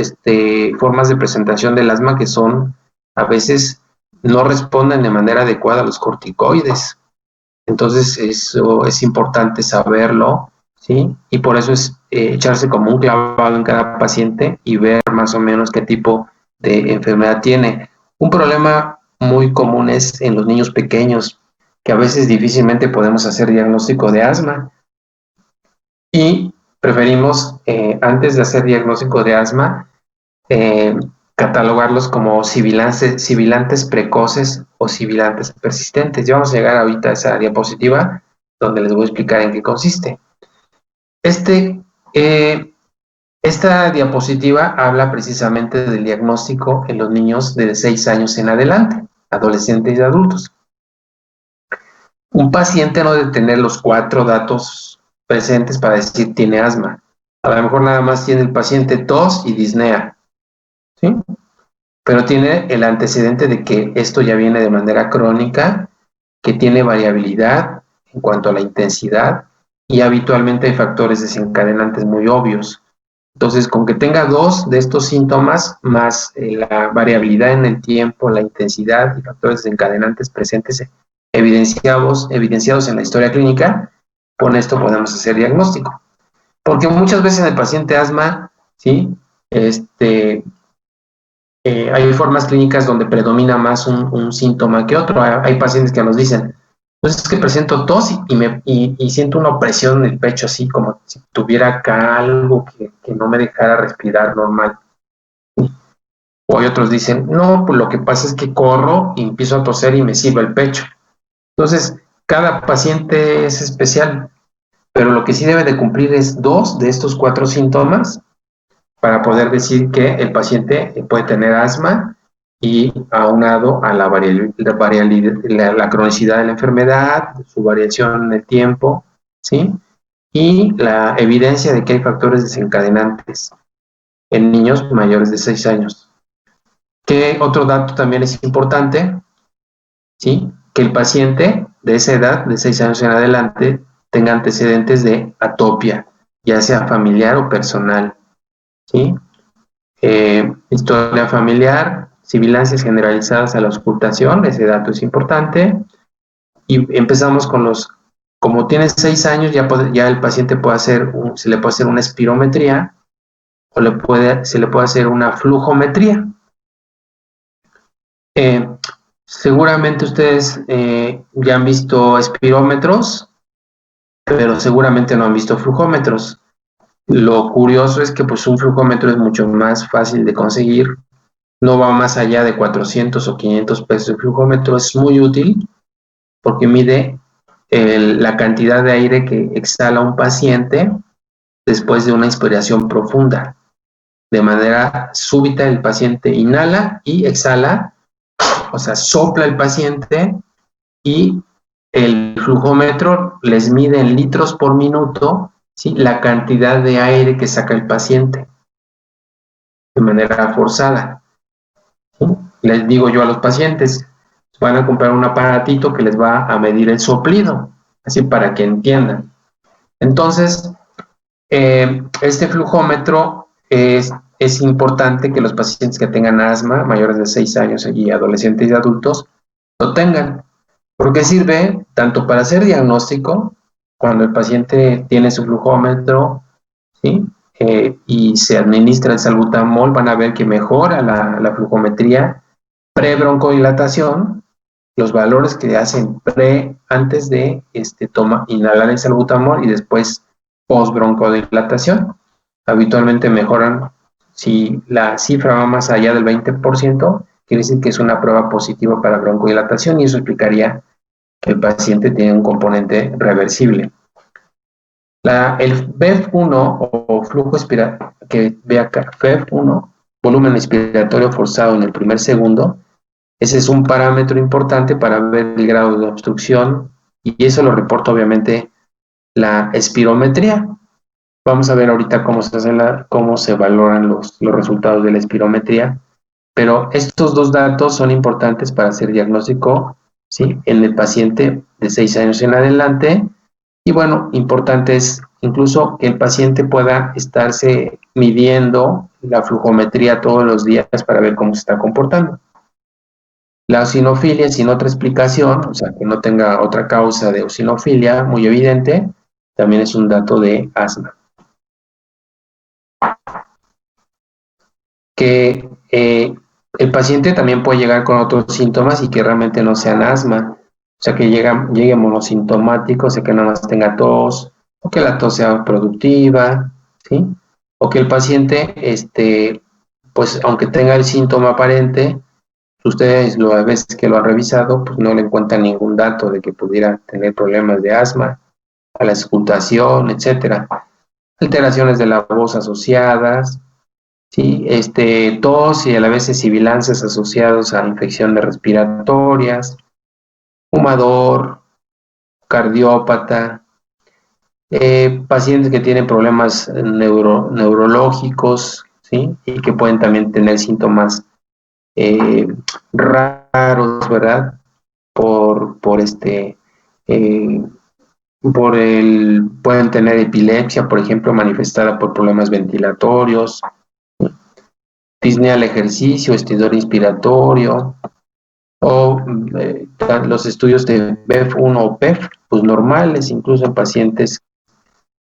formas de presentación del asma que son, a veces, no responden de manera adecuada a los corticoides. Entonces, eso es importante saberlo, ¿sí? Y por eso es echarse como un clavado en cada paciente y ver más o menos qué tipo de enfermedad tiene. Un problema muy común es en los niños pequeños, que a veces difícilmente podemos hacer diagnóstico de asma. Y preferimos, antes de hacer diagnóstico de asma, catalogarlos como sibilantes precoces o sibilantes persistentes. Ya vamos a llegar ahorita a esa diapositiva donde les voy a explicar en qué consiste. Esta diapositiva habla precisamente del diagnóstico en los niños de 6 años en adelante, adolescentes y adultos. Un paciente no debe tener los 4 datos presentes para decir tiene asma. A lo mejor nada más tiene el paciente tos y disnea, ¿sí? Pero tiene el antecedente de que esto ya viene de manera crónica, que tiene variabilidad en cuanto a la intensidad y habitualmente hay factores desencadenantes muy obvios. Entonces, con que tenga 2 de estos síntomas, más la variabilidad en el tiempo, la intensidad y factores desencadenantes presentes evidenciados en la historia clínica, con esto podemos hacer diagnóstico. Porque muchas veces en el paciente asma, ¿sí?, hay formas clínicas donde predomina más un síntoma que otro. Hay pacientes que nos dicen, pues es que presento tos y siento una opresión en el pecho, así como si tuviera acá algo que no me dejara respirar normal. O hay otros dicen, no, pues lo que pasa es que corro y empiezo a toser y me silba el pecho. Entonces, cada paciente es especial, pero lo que sí debe de cumplir es 2 de estos 4 síntomas para poder decir que el paciente puede tener asma y aunado a la cronicidad de la enfermedad, su variación en el tiempo, ¿sí? Y la evidencia de que hay factores desencadenantes en niños mayores de 6 años. ¿Qué otro dato también es importante? ¿Sí? Que el paciente de esa edad, de 6 años en adelante, tenga antecedentes de atopia, ya sea familiar o personal, ¿sí? Historia familiar, sibilancias generalizadas a la auscultación, ese dato es importante. Y empezamos con los, como tiene 6 años, ya el paciente puede hacer, se le puede hacer una espirometría o se le puede hacer una flujometría. Seguramente ustedes ya han visto espirómetros, pero seguramente no han visto flujómetros. Lo curioso es que pues un flujómetro es mucho más fácil de conseguir, no va más allá de 400 o 500 pesos el flujómetro, es muy útil porque mide la cantidad de aire que exhala un paciente después de una inspiración profunda. De manera súbita el paciente inhala y exhala, o sea, sopla el paciente y el flujómetro les mide en litros por minuto, ¿sí?, la cantidad de aire que saca el paciente de manera forzada. ¿Sí? Les digo yo a los pacientes, van a comprar un aparatito que les va a medir el soplido, así para que entiendan. Entonces, este flujómetro es importante que los pacientes que tengan asma, mayores de 6 años y adolescentes y adultos, lo tengan, porque sirve tanto para hacer diagnóstico, cuando el paciente tiene su flujómetro, ¿sí?, y se administra el salbutamol, van a ver que mejora la flujometría pre-broncodilatación, los valores que hacen antes de inhalar el salbutamol y después post-broncodilatación. Habitualmente mejoran. Si la cifra va más allá del 20%, quiere decir que es una prueba positiva para broncodilatación y eso explicaría que el paciente tiene un componente reversible. El BEF1 o flujo expiratorio, que ve acá, BEF1, volumen expiratorio forzado en el primer segundo, ese es un parámetro importante para ver el grado de obstrucción y eso lo reporta obviamente la espirometría. Vamos a ver ahorita cómo se valoran los resultados de la espirometría, pero estos dos datos son importantes para hacer diagnóstico, ¿sí?, en el paciente de 6 años en adelante. Y bueno, importante es incluso que el paciente pueda estarse midiendo la flujometría todos los días para ver cómo se está comportando. La eosinofilia sin otra explicación, o sea, que no tenga otra causa de eosinofilia muy evidente, también es un dato de asma. Que el paciente también puede llegar con otros síntomas y que realmente no sean asma, o sea, que llegue monosintomático, o sea, que nada más tenga tos, o que la tos sea productiva, ¿sí? O que el paciente, pues, aunque tenga el síntoma aparente, ustedes a veces que lo han revisado, pues no le encuentran ningún dato de que pudiera tener problemas de asma, a la auscultación, etcétera. Alteraciones de la voz asociadas, ¿sí? Tos y a la vez sibilancias asociados a infecciones respiratorias, fumador, cardiópata, pacientes que tienen problemas neurológicos, ¿sí?, y que pueden también tener síntomas raros, ¿verdad? Pueden tener epilepsia, por ejemplo, manifestada por problemas ventilatorios, disnea al ejercicio, estridor inspiratorio, o los estudios de BEF1 o PEF, pues normales, incluso en pacientes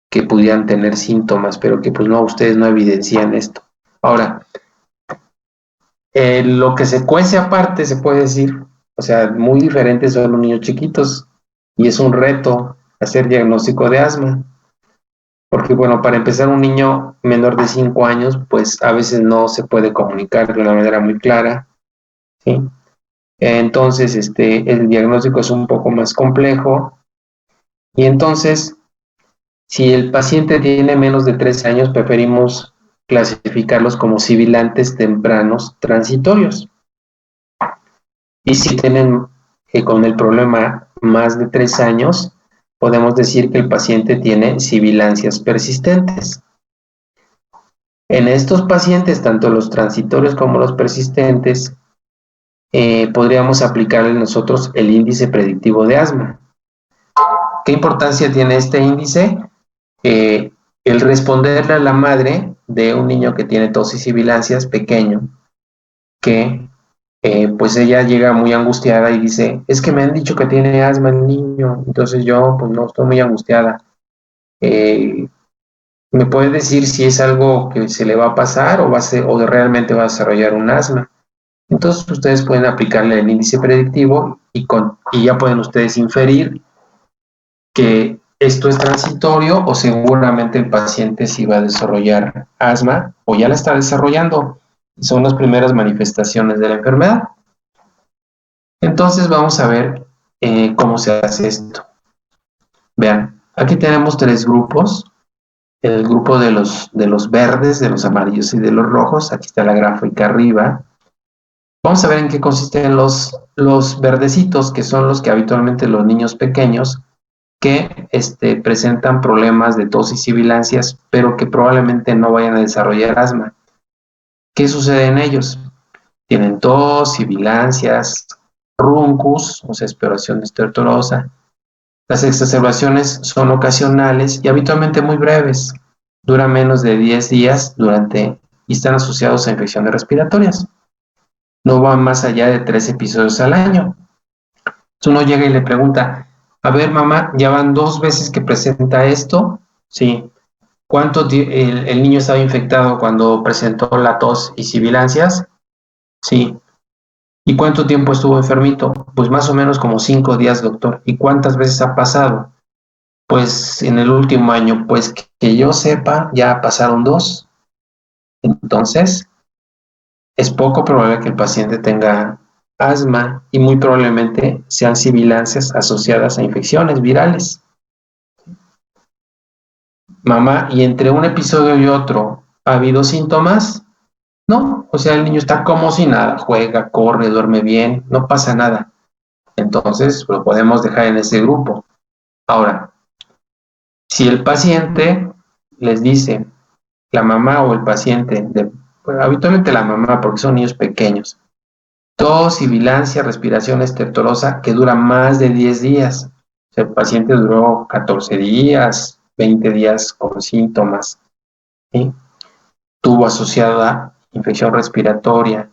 que pudieran tener síntomas, pero que pues no, ustedes no evidencian esto. Ahora, lo que se cuece aparte, se puede decir, o sea, muy diferentes son los niños chiquitos, y es un reto hacer diagnóstico de asma, porque bueno, para empezar, un niño menor de 5 años, pues a veces no se puede comunicar de una manera muy clara, ¿sí? Entonces, el diagnóstico es un poco más complejo. Y entonces, si el paciente tiene menos de 3 años, preferimos clasificarlos como sibilantes tempranos transitorios. Y si tienen con el problema más de 3 años, podemos decir que el paciente tiene sibilancias persistentes. En estos pacientes, tanto los transitorios como los persistentes, podríamos aplicarle nosotros el índice predictivo de asma. ¿Qué importancia tiene este índice? El responderle a la madre de un niño que tiene tos y sibilancias pequeño, que pues ella llega muy angustiada y dice, es que me han dicho que tiene asma el niño, entonces yo pues no estoy muy angustiada. ¿Me puede decir si es algo que se le va a pasar o realmente va a desarrollar un asma? Entonces ustedes pueden aplicarle el índice predictivo y ya pueden ustedes inferir que esto es transitorio o seguramente el paciente sí va a desarrollar asma o ya la está desarrollando. Son las primeras manifestaciones de la enfermedad. Entonces vamos a ver cómo se hace esto. Vean, aquí tenemos 3 grupos. El grupo de los verdes, de los amarillos y de los rojos. Aquí está la gráfica arriba. Vamos a ver en qué consisten los verdecitos, que son los que habitualmente los niños pequeños que presentan problemas de tos y sibilancias, pero que probablemente no vayan a desarrollar asma. ¿Qué sucede en ellos? Tienen tos, sibilancias, runcus, o sea, exploración estertorosa. Las exacerbaciones son ocasionales y habitualmente muy breves, duran menos de 10 días y están asociados a infecciones respiratorias. No van más allá de 3 episodios al año. Entonces uno llega y le pregunta, a ver mamá, ya van 2 veces que presenta esto, sí. ¿Cuánto el niño estaba infectado cuando presentó la tos y sibilancias? Sí. ¿Y cuánto tiempo estuvo enfermito? Pues más o menos como 5 días, doctor. ¿Y cuántas veces ha pasado? Pues en el último año, pues que yo sepa, ya pasaron 2. Entonces, es poco probable que el paciente tenga asma y muy probablemente sean sibilancias asociadas a infecciones virales. Mamá, ¿y entre un episodio y otro ha habido síntomas? No, o sea, el niño está como si nada, juega, corre, duerme bien, no pasa nada. Entonces, lo podemos dejar en ese grupo. Ahora, si el paciente les dice, la mamá o el paciente, habitualmente la mamá porque son niños pequeños, tos, sibilancia, respiración estertorosa que dura más de 10 días. O sea, el paciente duró 14 días, 20 días con síntomas. ¿Sí? Tuvo asociada infección respiratoria,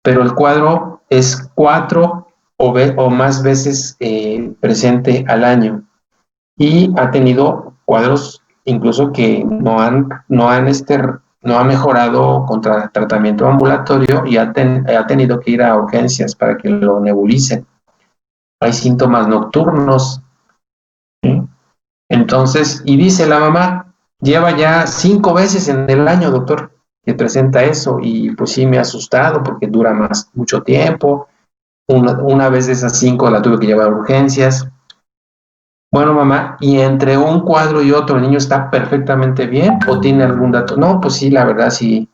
pero el cuadro es 4 o más veces presente al año y ha tenido cuadros incluso que no han mejorado contra tratamiento ambulatorio y ha tenido que ir a urgencias para que lo nebulicen. Hay síntomas nocturnos. ¿Sí? Entonces, y dice la mamá, lleva ya 5 veces en el año, doctor, que presenta eso, y pues sí me ha asustado porque dura mucho tiempo. Una vez de esas 5 la tuve que llevar a urgencias. Bueno, mamá, ¿y entre un cuadro y otro el niño está perfectamente bien o tiene algún dato? No, pues sí, la verdad sí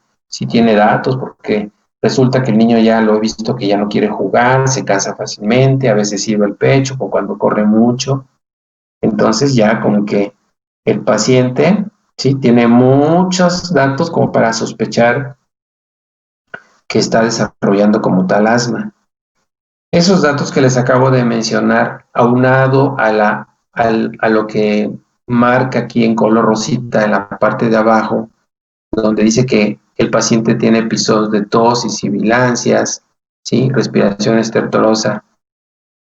tiene datos porque resulta que el niño ya lo he visto que ya no quiere jugar, se cansa fácilmente, a veces sirve el pecho o cuando corre mucho. Entonces ya como que el paciente sí tiene muchos datos como para sospechar que está desarrollando como tal asma. Esos datos que les acabo de mencionar, aunado a lo que marca aquí en color rosita en la parte de abajo, donde dice que el paciente tiene episodios de tos y sibilancias, ¿sí? Respiración estertorosa,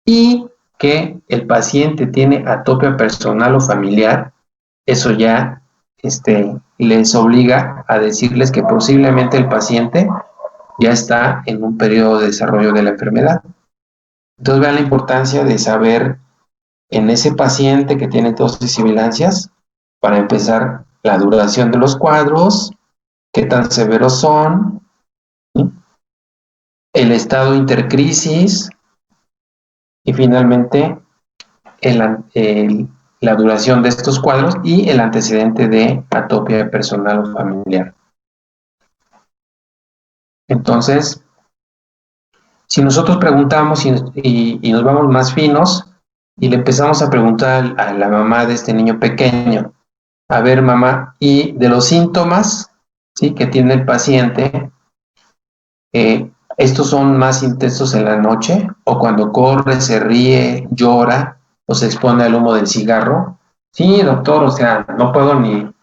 y que el paciente tiene atopia personal o familiar, eso ya les obliga a decirles que posiblemente el paciente ya está en un periodo de desarrollo de la enfermedad. Entonces vean la importancia de saber en ese paciente que tiene tos y sibilancias, para empezar, la duración de los cuadros, qué tan severos son, ¿sí? El estado intercrisis, y finalmente la duración de estos cuadros y el antecedente de atopia personal o familiar. Entonces, si nosotros preguntamos y nos vamos más finos y le empezamos a preguntar a la mamá de este niño pequeño, a ver mamá, y de los síntomas, ¿sí?, que tiene el paciente, ¿estos son más intensos en la noche o cuando corre, se ríe, llora o se expone al humo del cigarro? Sí, doctor, o sea, no puedo ni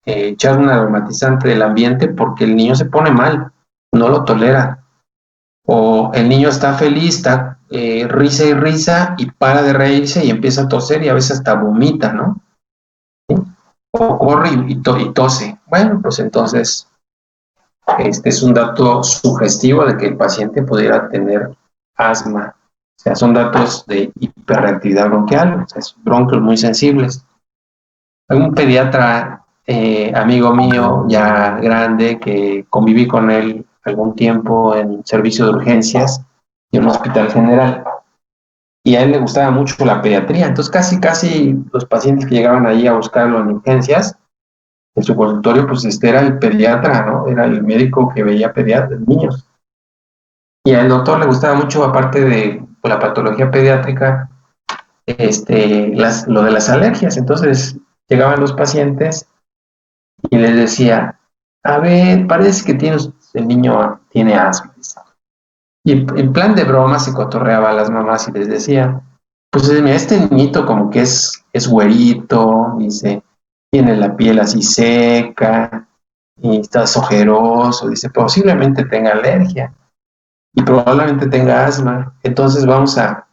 echar un aromatizante del ambiente porque el niño se pone mal, no lo tolera. O el niño está feliz, está risa y risa y para de reírse y empieza a toser y a veces hasta vomita, ¿no? ¿Sí? O corre y tose. Bueno, pues entonces este es un dato sugestivo de que el paciente pudiera tener asma. O sea, son datos de hiperreactividad bronquial, o sea, son bronquios muy sensibles. Hay un pediatra, amigo mío, ya grande, que conviví con él algún tiempo en servicio de urgencias y en un hospital general. Y a él le gustaba mucho la pediatría. Entonces, casi los pacientes que llegaban ahí a buscarlo en urgencias, en su consultorio, pues era el pediatra, ¿no? Era el médico que veía niños. Y al doctor le gustaba mucho, aparte de la patología pediátrica, lo de las alergias. Entonces, llegaban los pacientes y les decía, a ver, parece que el niño tiene asma. Y en plan de broma se cotorreaba a las mamás y les decía, pues mira, este niñito como que es güerito, dice, tiene la piel así seca y está ojeroso, dice, posiblemente tenga alergia y probablemente tenga asma. Entonces vamos a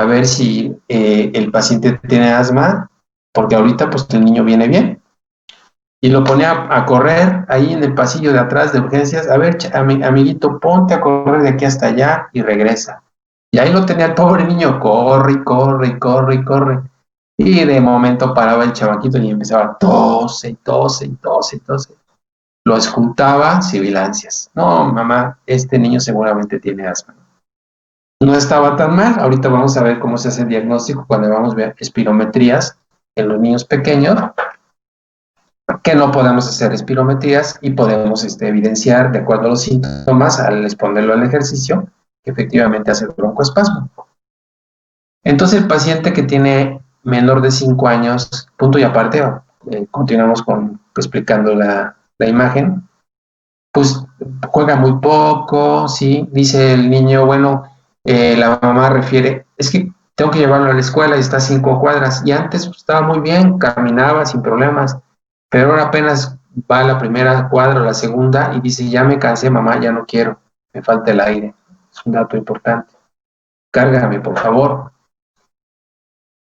ver si el paciente tiene asma, porque ahorita pues el niño viene bien. Y lo ponía a correr ahí en el pasillo de atrás de urgencias. A ver, amiguito, ponte a correr de aquí hasta allá y regresa. Y ahí lo tenía el pobre niño, corre, y corre, y corre, y corre. Y de momento paraba el chavaquito y empezaba a tose, y tose, y tose, y tose. Lo escuchaba, sibilancias. No, mamá, este niño seguramente tiene asma. No estaba tan mal. Ahorita vamos a ver cómo se hace el diagnóstico cuando vamos a ver espirometrías en los niños pequeños, que no podemos hacer espirometrías y podemos evidenciar, de acuerdo a los síntomas, al exponerlo al ejercicio, que efectivamente hace broncoespasmo. Entonces, el paciente que tiene menor de 5 años, punto y aparte, continuamos explicando la imagen, pues juega muy poco, ¿sí? Dice el niño, bueno, la mamá refiere, es que tengo que llevarlo a la escuela y está a 5 cuadras, y antes pues, estaba muy bien, caminaba sin problemas, pero ahora apenas va a la primera cuadra o la segunda y dice, ya me cansé, mamá, ya no quiero, me falta el aire. Es un dato importante. Cárgame, por favor.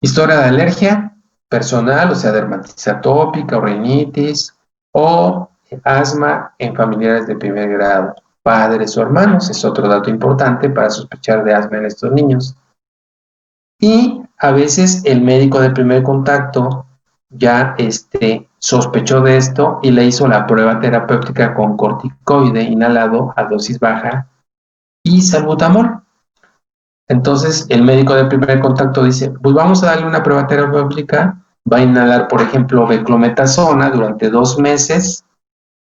Historia de alergia personal, o sea, dermatitis atópica o rinitis, o asma en familiares de primer grado, padres o hermanos, es otro dato importante para sospechar de asma en estos niños. Y a veces el médico de primer contacto ya sospechó de esto y le hizo la prueba terapéutica con corticoide inhalado a dosis baja y salbutamol. Entonces el médico de primer contacto dice, pues vamos a darle una prueba terapéutica, va a inhalar, por ejemplo, beclometasona durante 2 meses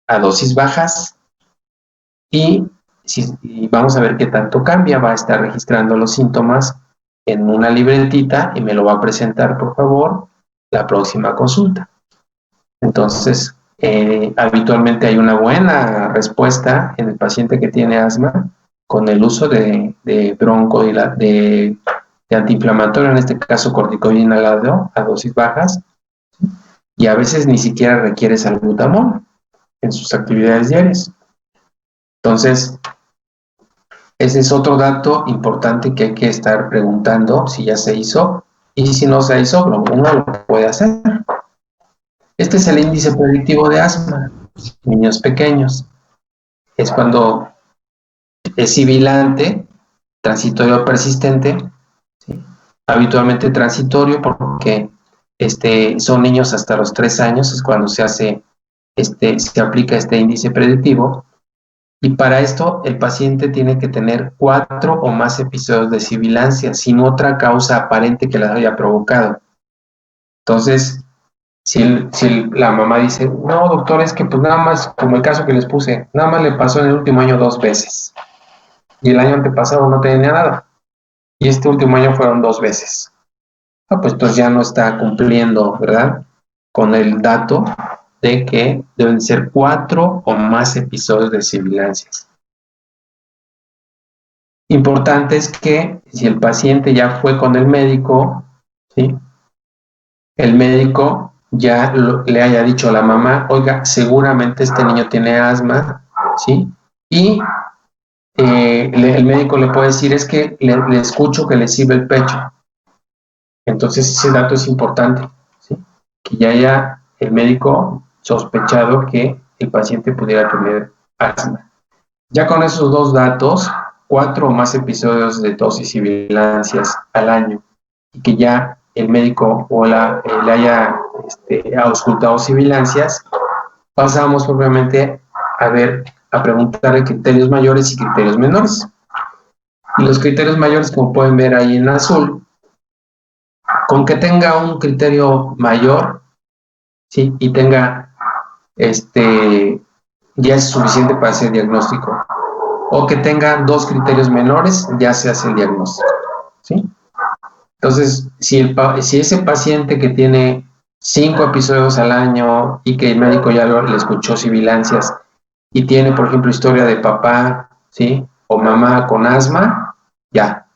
a dosis bajas y vamos a ver qué tanto cambia, va a estar registrando los síntomas en una libretita y me lo va a presentar, por favor, la próxima consulta. Entonces, habitualmente hay una buena respuesta en el paciente que tiene asma con el uso de antiinflamatorio, en este caso corticoide inhalado a dosis bajas, y a veces ni siquiera requiere salbutamol en sus actividades diarias. Entonces, ese es otro dato importante que hay que estar preguntando si ya se hizo, y si no se hizo, uno lo puede hacer. Este es el índice predictivo de asma, niños pequeños. Es cuando es sibilante, transitorio o persistente, ¿sí? Habitualmente transitorio porque son niños hasta los 3 años, es cuando se aplica este índice predictivo, Y para esto el paciente tiene que tener 4 o más episodios de sibilancia sin otra causa aparente que las haya provocado. Entonces, si la mamá dice, no, doctor, es que pues nada más, como el caso que les puse, nada más le pasó en el último año 2 veces. Y el año antepasado no tenía nada. Y este último año fueron 2 veces. Pues entonces ya no está cumpliendo, ¿verdad? Con el dato de que deben ser 4 o más episodios de sibilancias. Importante es que si el paciente ya fue con el médico, ¿sí? El médico ya le haya dicho a la mamá, oiga, seguramente este niño tiene asma, ¿sí? Y el médico le puede decir, es que le escucho que le sirve el pecho. Entonces ese dato es importante, ¿sí? Que ya haya el médico sospechado que el paciente pudiera tener asma. Ya con esos 2 datos, 4 o más episodios de tos y sibilancias al año, y que ya el médico o le haya auscultado sibilancias, pasamos propiamente a preguntarle criterios mayores y criterios menores. Y los criterios mayores, como pueden ver ahí en azul, con que tenga un criterio mayor, ¿sí? Y tenga, ya es suficiente para hacer diagnóstico. O que tenga 2 criterios menores, ya se hace el diagnóstico, ¿sí? Entonces, si ese paciente que tiene 5 episodios al año y que el médico ya le escuchó sibilancias y tiene, por ejemplo, historia de papá, ¿sí? O mamá con asma, ya,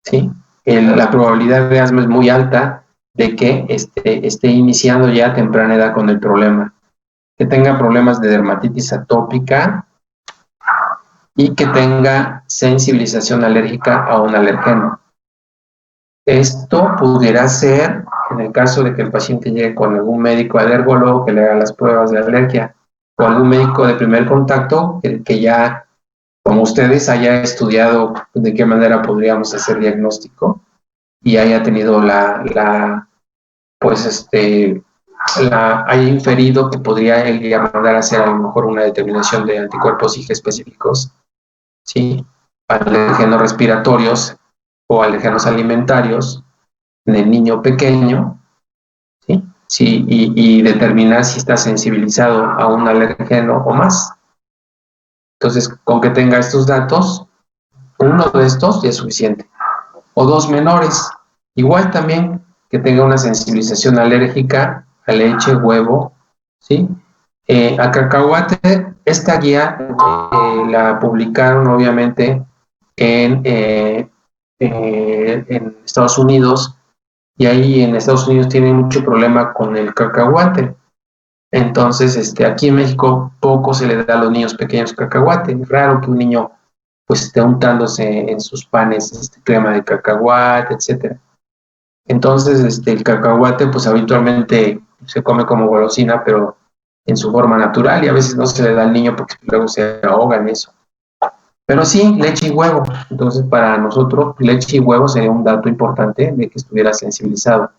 ¿sí? La probabilidad de asma es muy alta de que esté iniciando ya a temprana edad con el problema. Que tenga problemas de dermatitis atópica y que tenga sensibilización alérgica a un alergeno. Esto pudiera ser en el caso de que el paciente llegue con algún médico alergólogo que le haga las pruebas de alergia o algún médico de primer contacto que ya, como ustedes, haya estudiado de qué manera podríamos hacer diagnóstico y haya tenido haya inferido que podría él ya mandar a hacer a lo mejor una determinación de anticuerpos IG específicos, ¿sí? Alérgenos respiratorios o alérgenos alimentarios en el niño pequeño, ¿sí? Sí, y determinar si está sensibilizado a un alérgeno o más. Entonces, con que tenga estos datos, uno de estos ya es suficiente. O 2 menores, igual también que tenga una sensibilización alérgica a leche, huevo, ¿sí? A cacahuate, esta guía la publicaron obviamente en Estados Unidos, y ahí en Estados Unidos tienen mucho problema con el cacahuate. Entonces, aquí en México poco se le da a los niños pequeños cacahuate. Es raro que un niño pues esté untándose en sus panes crema de cacahuate, etcétera. Entonces, el cacahuate pues habitualmente se come como golosina, pero en su forma natural, y a veces no se le da al niño porque luego se ahoga en eso. Pero sí, leche y huevo. Entonces, para nosotros, leche y huevo sería un dato importante de que estuviera sensibilizado.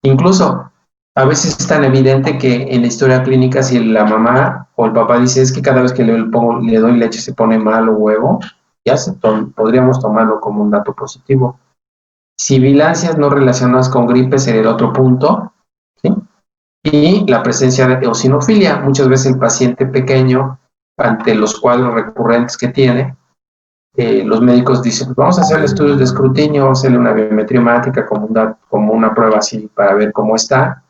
Incluso, a veces es tan evidente que en la historia clínica, si la mamá o el papá dice es que cada vez que le doy leche se pone mal o huevo, ya podríamos tomarlo como un dato positivo. Sibilancias no relacionadas con gripe sería el otro punto, ¿sí? Y la presencia de eosinofilia. Muchas veces el paciente pequeño, ante los cuadros recurrentes que tiene, los médicos dicen, vamos a hacerle estudios de escrutinio, vamos a hacerle una biometría hemática como una prueba así para ver cómo está,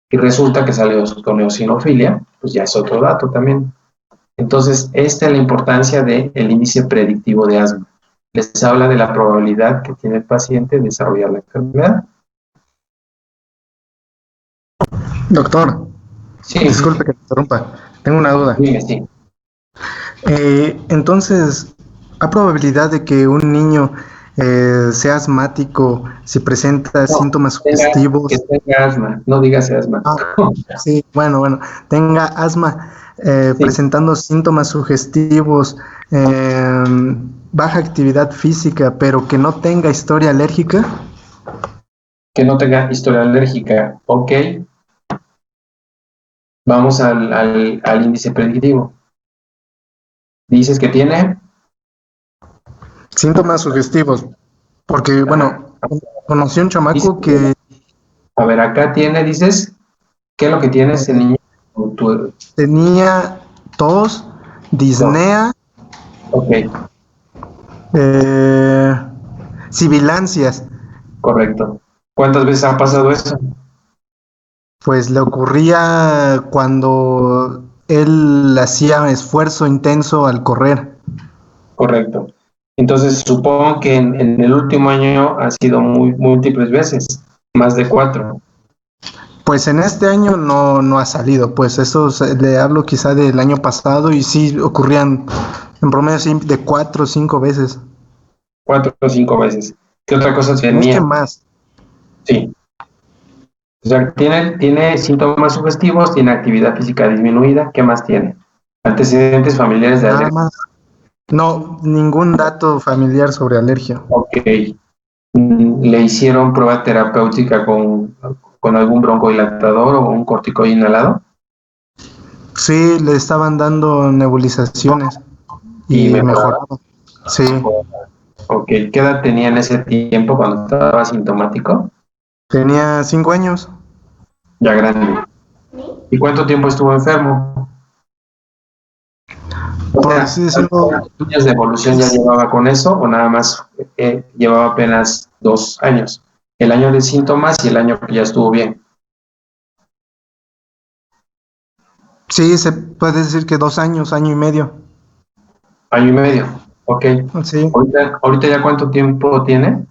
y resulta que sale con eosinofilia, pues ya es otro dato también. Entonces, esta es la importancia del índice predictivo de asma. Les habla de la probabilidad que tiene el paciente de desarrollar la enfermedad. Doctor, Sí, disculpe que te interrumpa. Tengo una duda. sí. Entonces, ¿hay probabilidad de que un niño sea asmático si presenta síntomas sugestivos? Que tenga asma, no digas asma. Sí, bueno, tenga asma Sí. presentando síntomas sugestivos, baja actividad física, pero que no tenga historia alérgica. Que no tenga historia alérgica, ok. Vamos al índice predictivo. Dices que tiene, Síntomas sugestivos. Porque, bueno, conocí un chamaco que a ver, acá tiene, dices, ¿qué es lo que tiene ese niño? tenía tos, disnea, Ok, sibilancias. correcto. ¿Cuántas veces ha pasado eso? Pues le ocurría cuando él hacía esfuerzo intenso al correr. Correcto. Entonces, supongo que en el último año ha sido múltiples veces, más de 4. Pues en este año no ha salido, pues le hablo quizá del año pasado y sí ocurrían en promedio sí, de 4 o 5 veces. 4 o 5 veces. ¿Qué otra cosa No es que tenía? más. Sí. O sea, tiene síntomas sugestivos, tiene actividad física disminuida. ¿Qué más tiene? Antecedentes familiares de Nada alergia. más. No, ningún dato familiar sobre alergia. Ok. ¿Le hicieron prueba terapéutica con algún broncodilatador o un corticoide inhalado? Sí, le estaban dando nebulizaciones Y y mejoraba. mejoraba. Sí, Ok. ¿Qué edad tenía en ese tiempo cuando estaba sintomático? tenía 5 años. Ya grande. ¿Y cuánto tiempo estuvo enfermo? O Por sea, así decirlo, ¿años de evolución ya llevaba con eso o nada más llevaba apenas 2 años? El año de síntomas y el año que ya estuvo bien. sí, se puede decir que 2 años, año y medio. Año y medio. Ok. Sí, Ahorita ya cuánto tiempo tiene.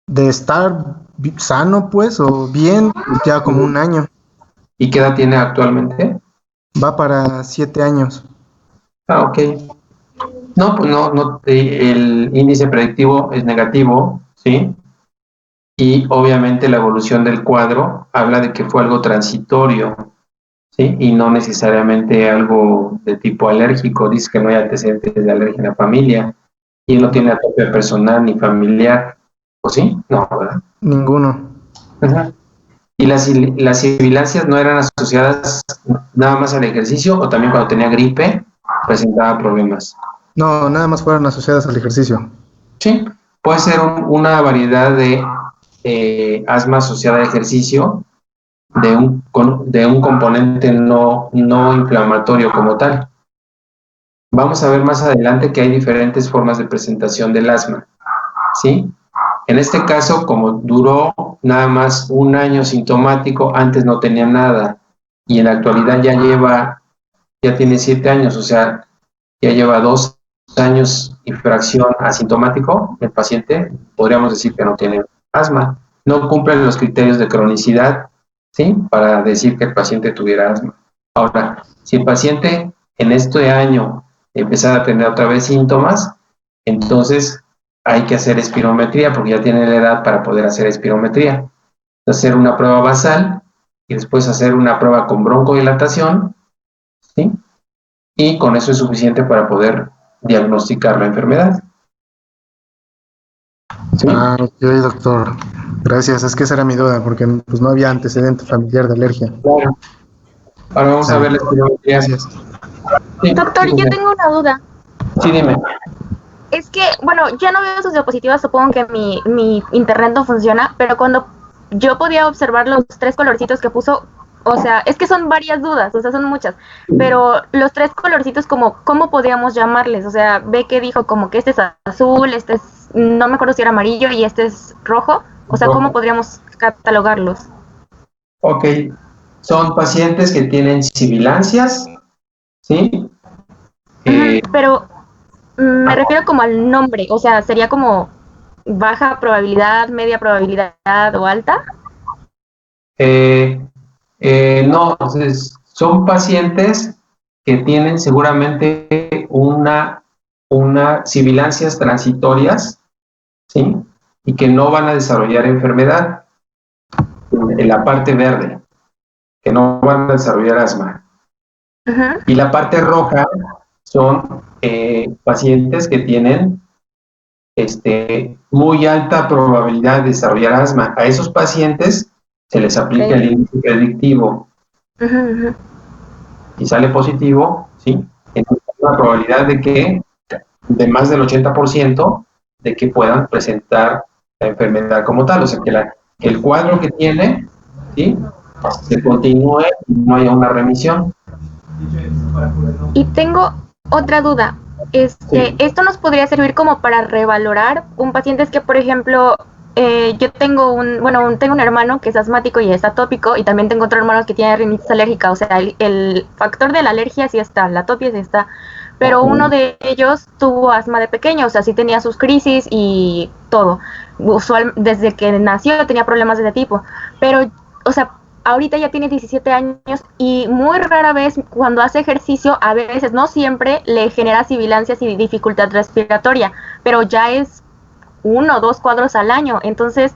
de estar sano, pues, o bien, ya como un año. ¿Y qué edad tiene actualmente? Va para 7 años. Ah, ok. No, pues no, el índice predictivo es negativo, ¿sí? Y obviamente la evolución del cuadro habla de que fue algo transitorio, ¿sí? Y no necesariamente algo de tipo alérgico. Dice que no hay antecedentes de alergia en la familia y él no tiene atopia personal ni familiar. ¿O sí? No, ¿verdad? Ninguno. Ajá. ¿Y las sibilancias no eran asociadas nada más al ejercicio o también cuando tenía gripe presentaba problemas? No, nada más fueron asociadas al ejercicio. Sí, puede ser una variedad de asma asociada a ejercicio de un componente no inflamatorio como tal. Vamos a ver más adelante que hay diferentes formas de presentación del asma, ¿sí? En este caso, como duró nada más un año sintomático, antes no tenía nada y en la actualidad ya tiene 7 años, o sea, ya lleva 2 años y fracción asintomático, el paciente, podríamos decir que no tiene asma. No cumple los criterios de cronicidad, ¿sí? Para decir que el paciente tuviera asma. Ahora, si el paciente en este año empezara a tener otra vez síntomas, entonces hay que hacer espirometría porque ya tiene la edad para poder hacer espirometría. Hacer una prueba basal y después hacer una prueba con broncodilatación, ¿sí? Y con eso es suficiente para poder diagnosticar la enfermedad. ¿Sí? Ah, ok, doctor. Gracias, es que esa era mi duda, porque pues no había antecedente familiar de alergia. Claro. Ahora vamos a ver la espirometría. Gracias. Sí, Doctor, yo dime. tengo una duda. Sí, dime. Es que, bueno, ya no veo sus diapositivas, supongo que mi internet no funciona, pero cuando yo podía observar los 3 colorcitos que puso, o sea, es que son varias dudas, o sea, son muchas, pero los 3 colorcitos, como, ¿cómo podríamos llamarles? O sea, ve que dijo como que este es azul, este es, no me acuerdo si era amarillo y este es rojo, o sea, ¿cómo podríamos catalogarlos? Ok. Son pacientes que tienen sibilancias, ¿sí? Pero me refiero como al nombre, o sea, sería como baja probabilidad, media probabilidad o alta. No, entonces son pacientes que tienen seguramente una sibilancias transitorias, ¿sí? Y que no van a desarrollar enfermedad en la parte verde, que no van a desarrollar asma. Y la parte roja son pacientes que tienen muy alta probabilidad de desarrollar asma. A esos pacientes se les aplica el índice predictivo. Si sale positivo, ¿sí? Entonces una probabilidad de más del 80% de que puedan presentar la enfermedad como tal, o sea, que el cuadro que tiene, ¿sí?, se continúe y no haya una remisión. Y tengo otra duda. Sí. Esto nos podría servir como para revalorar un paciente. Es que, por ejemplo, yo tengo tengo un hermano que es asmático y es atópico, y también tengo otro hermano que tiene rinitis alérgica. O sea, el factor de la alergia sí está, la atopia sí está, pero uno de ellos tuvo asma de pequeño, o sea, sí tenía sus crisis y todo. Desde que nació tenía problemas de ese tipo, pero, o sea, ahorita ya tiene 17 años y muy rara vez cuando hace ejercicio, a veces, no siempre, le genera sibilancias y dificultad respiratoria, pero ya es 1 o 2 cuadros al año. Entonces,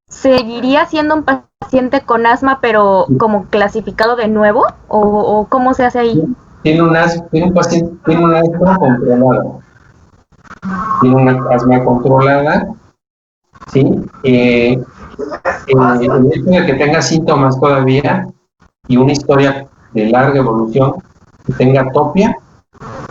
¿seguiría siendo un paciente con asma, pero como clasificado de nuevo? ¿O cómo se hace ahí? Tiene un paciente, tiene una asma controlada. Tiene una asma controlada, ¿sí? El hecho de que tenga síntomas todavía y una historia de larga evolución, que tenga atopia,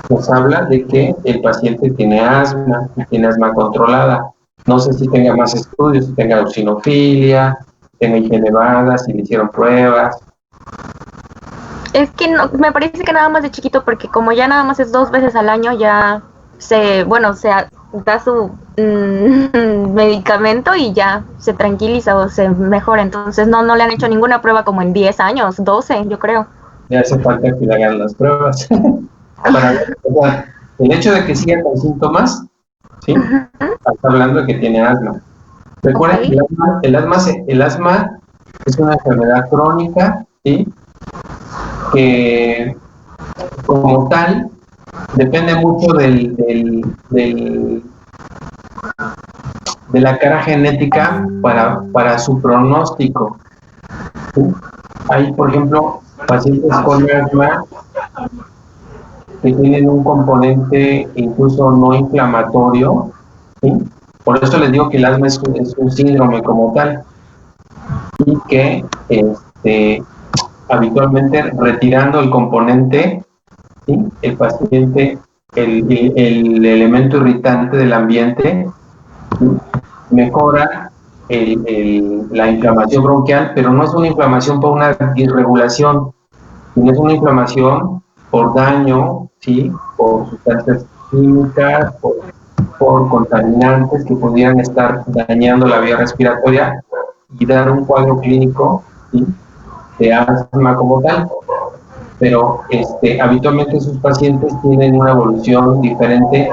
nos habla de que el paciente tiene asma y tiene asma controlada. No sé si tenga más estudios, si tenga eosinofilia, si tenga IG elevada, si le hicieron pruebas. Es que no, me parece que nada más de chiquito, porque como ya nada más es 2 veces al año, ya se da su medicamento y ya se tranquiliza o se mejora. Entonces no le han hecho ninguna prueba como en 10 años, 12, yo creo. Le hace falta que le hagan las pruebas. Para ver, o sea, el hecho de que siga con síntomas, ¿sí?, está hablando de que tiene asma. Recuerden que el asma es una enfermedad crónica, ¿sí?, que como tal depende mucho de la cara genética para su pronóstico, ¿sí? Hay, por ejemplo, pacientes con asma que tienen un componente incluso no inflamatorio, ¿sí? Por eso les digo que el asma es un síndrome como tal, y que habitualmente retirando el componente, ¿sí?, el paciente, el elemento irritante del ambiente, ¿sí?, mejora la inflamación bronquial, pero no es una inflamación por una disregulación, sino es una inflamación por daño, ¿sí?, por sustancias químicas, por contaminantes que pudieran estar dañando la vía respiratoria y dar un cuadro clínico, ¿sí?, de asma como tal. Pero habitualmente sus pacientes tienen una evolución diferente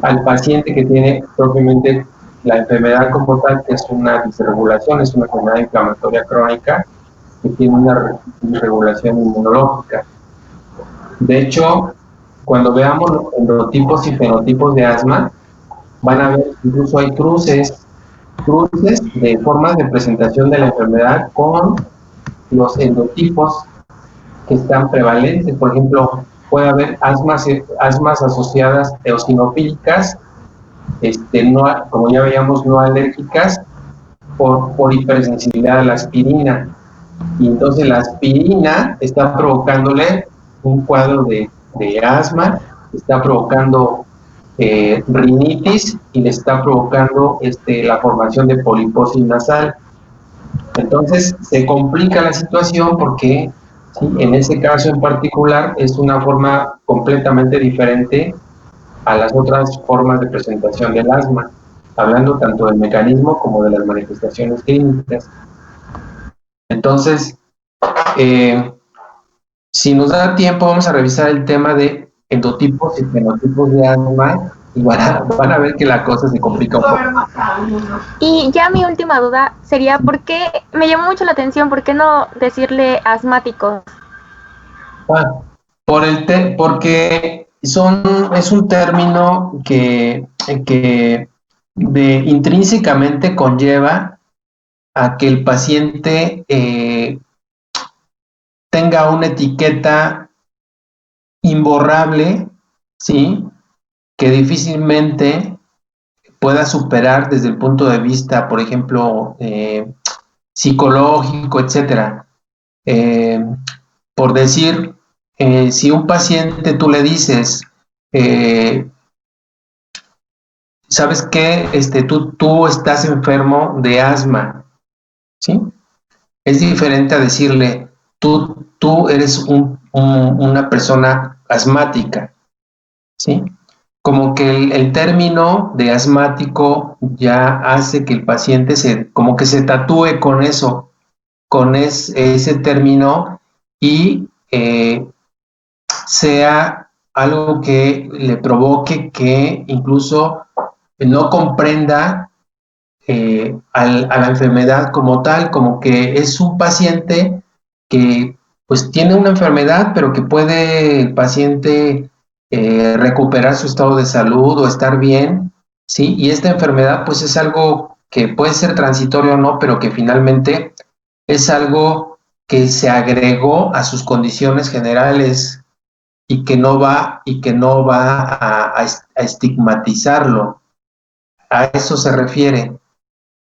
al paciente que tiene propiamente la enfermedad como tal, que es una disregulación, es una enfermedad inflamatoria crónica que tiene una disregulación inmunológica. De hecho, cuando veamos los endotipos y fenotipos de asma, van a ver, incluso hay cruces de formas de presentación de la enfermedad con los endotipos que están prevalentes. Por ejemplo, puede haber asmas asociadas eosinofílicas, no, como ya veíamos, no alérgicas, por hipersensibilidad a la aspirina. Y entonces la aspirina está provocándole un cuadro de asma, está provocando rinitis y le está provocando la formación de poliposis nasal. Entonces se complica la situación porque, ¿sí?, en ese caso en particular es una forma completamente diferente a las otras formas de presentación del asma, hablando tanto del mecanismo como de las manifestaciones clínicas. Entonces, si nos da tiempo, vamos a revisar el tema de endotipos y fenotipos de asma y van a ver que la cosa se complica un poco. Y ya mi última duda sería, ¿por qué me llamó mucho la atención? ¿Por qué no decirle asmáticos? Porque es un término que intrínsecamente conlleva a que el paciente tenga una etiqueta imborrable, ¿sí?, que difícilmente pueda superar desde el punto de vista, por ejemplo, psicológico, etcétera. Por decir, si un paciente tú le dices, ¿sabes qué? Tú estás enfermo de asma, ¿sí? Es diferente a decirle, tú eres una persona asmática, ¿sí? Como que el término de asmático ya hace que el paciente como que se tatúe con eso, con ese término y sea algo que le provoque que incluso no comprenda a la enfermedad como tal, como que es un paciente que pues tiene una enfermedad, pero que puede el paciente recuperar su estado de salud o estar bien, ¿sí? Y esta enfermedad pues es algo que puede ser transitorio o no, pero que finalmente es algo que se agregó a sus condiciones generales y que no va a estigmatizarlo. A eso se refiere.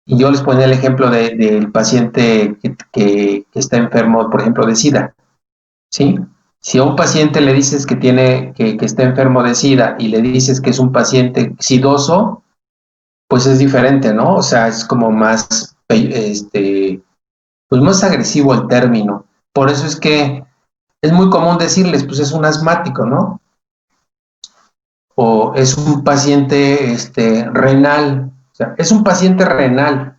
Y yo les ponía el ejemplo del paciente que está enfermo, por ejemplo, de SIDA, ¿sí? Si a un paciente le dices que está enfermo de SIDA y le dices que es un paciente sidoso, pues es diferente, ¿no? O sea, es como más, pues más agresivo el término. Por eso es que es muy común decirles, pues es un asmático, ¿no? O es un paciente renal, o sea, es un paciente renal.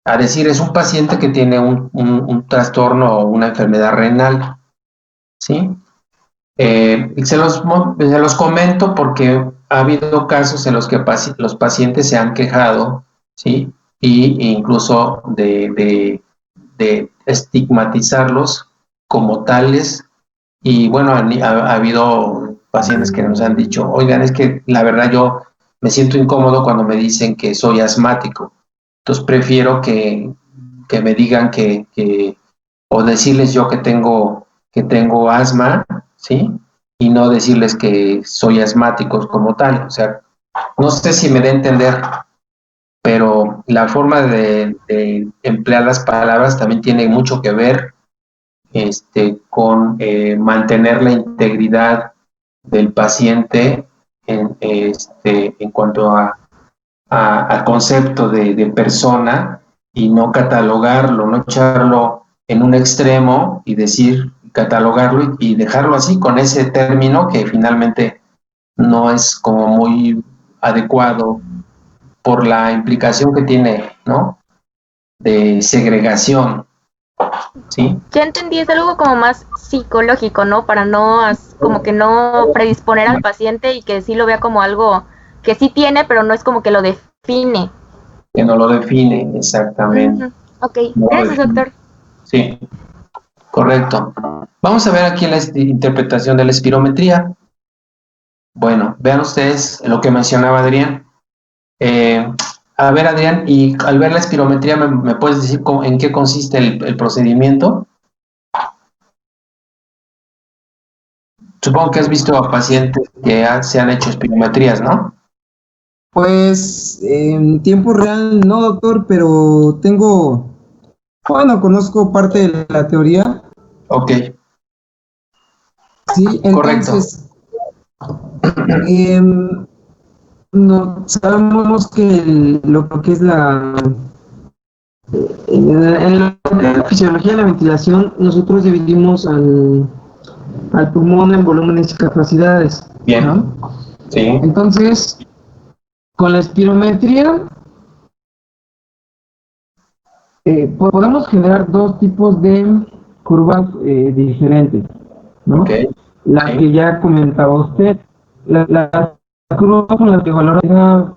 A decir, es un paciente que tiene un trastorno o una enfermedad renal, ¿sí? Se los comento porque ha habido casos en los que los pacientes se han quejado, ¿sí? Y incluso de estigmatizarlos como tales. Y bueno, ha habido pacientes que nos han dicho, oigan, es que la verdad yo me siento incómodo cuando me dicen que soy asmático. Entonces prefiero que me digan o decirles yo que tengo asma, ¿sí? Y no decirles que soy asmático como tal. O sea, no sé si me da a entender, pero la forma de emplear las palabras también tiene mucho que ver con mantener la integridad del paciente en cuanto al concepto de persona y no catalogarlo, no echarlo en un extremo y decir, catalogarlo y dejarlo así con ese término que finalmente no es como muy adecuado por la implicación que tiene, ¿no? De segregación, ¿sí? Ya entendí, es algo como más psicológico, ¿no? Para no, como que no predisponer al paciente y que sí lo vea como algo que sí tiene, pero no es como que lo define. Que no lo define exactamente. Ok, No gracias, doctor. Sí, correcto. Vamos a ver aquí la interpretación de la espirometría. Bueno, vean ustedes lo que mencionaba Adrián. A ver, Adrián, y al ver la espirometría, ¿me puedes decir en qué consiste el procedimiento? Supongo que has visto a pacientes que se han hecho espirometrías, ¿no? Pues en tiempo real no, doctor, pero conozco parte de la teoría. Ok. Sí, entonces, no, sabemos que lo que es en lo que es la fisiología de la ventilación, nosotros dividimos al pulmón en volúmenes y capacidades. Bien. ¿No? Sí. Entonces, con la espirometría podemos generar dos tipos de curvas diferentes, ¿no? Okay. La que ya comentaba usted, la curva con la que valora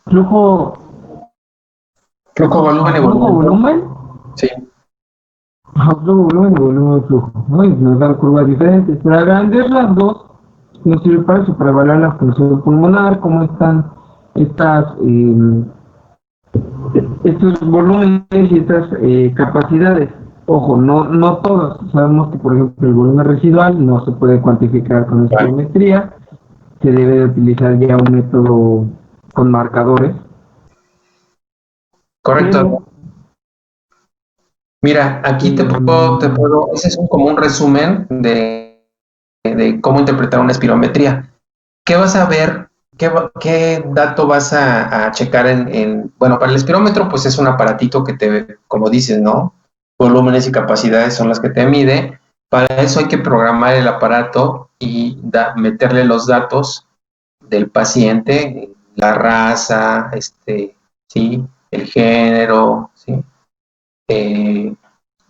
flujo volumen y volumen. Sí. Flujo volumen y volumen flujo, ¿no? Y nos dan curvas diferentes, pero a grandes rasgos nos sirve para eso, para evaluar la función pulmonar, cómo están estos volúmenes y estas capacidades. Ojo, no todos. Sabemos que, por ejemplo, el volumen residual no se puede cuantificar con espirometría. Se debe de utilizar ya un método con marcadores. Correcto. Mira, aquí te puedo, ese es como un resumen de cómo interpretar una espirometría. ¿Qué vas a ver? ¿Qué dato vas a checar bueno, para el espirómetro, pues es un aparatito que te, como dices, ¿no? Volúmenes y capacidades son las que te mide. Para eso hay que programar el aparato y meterle los datos del paciente, la raza, ¿sí? El género, ¿sí?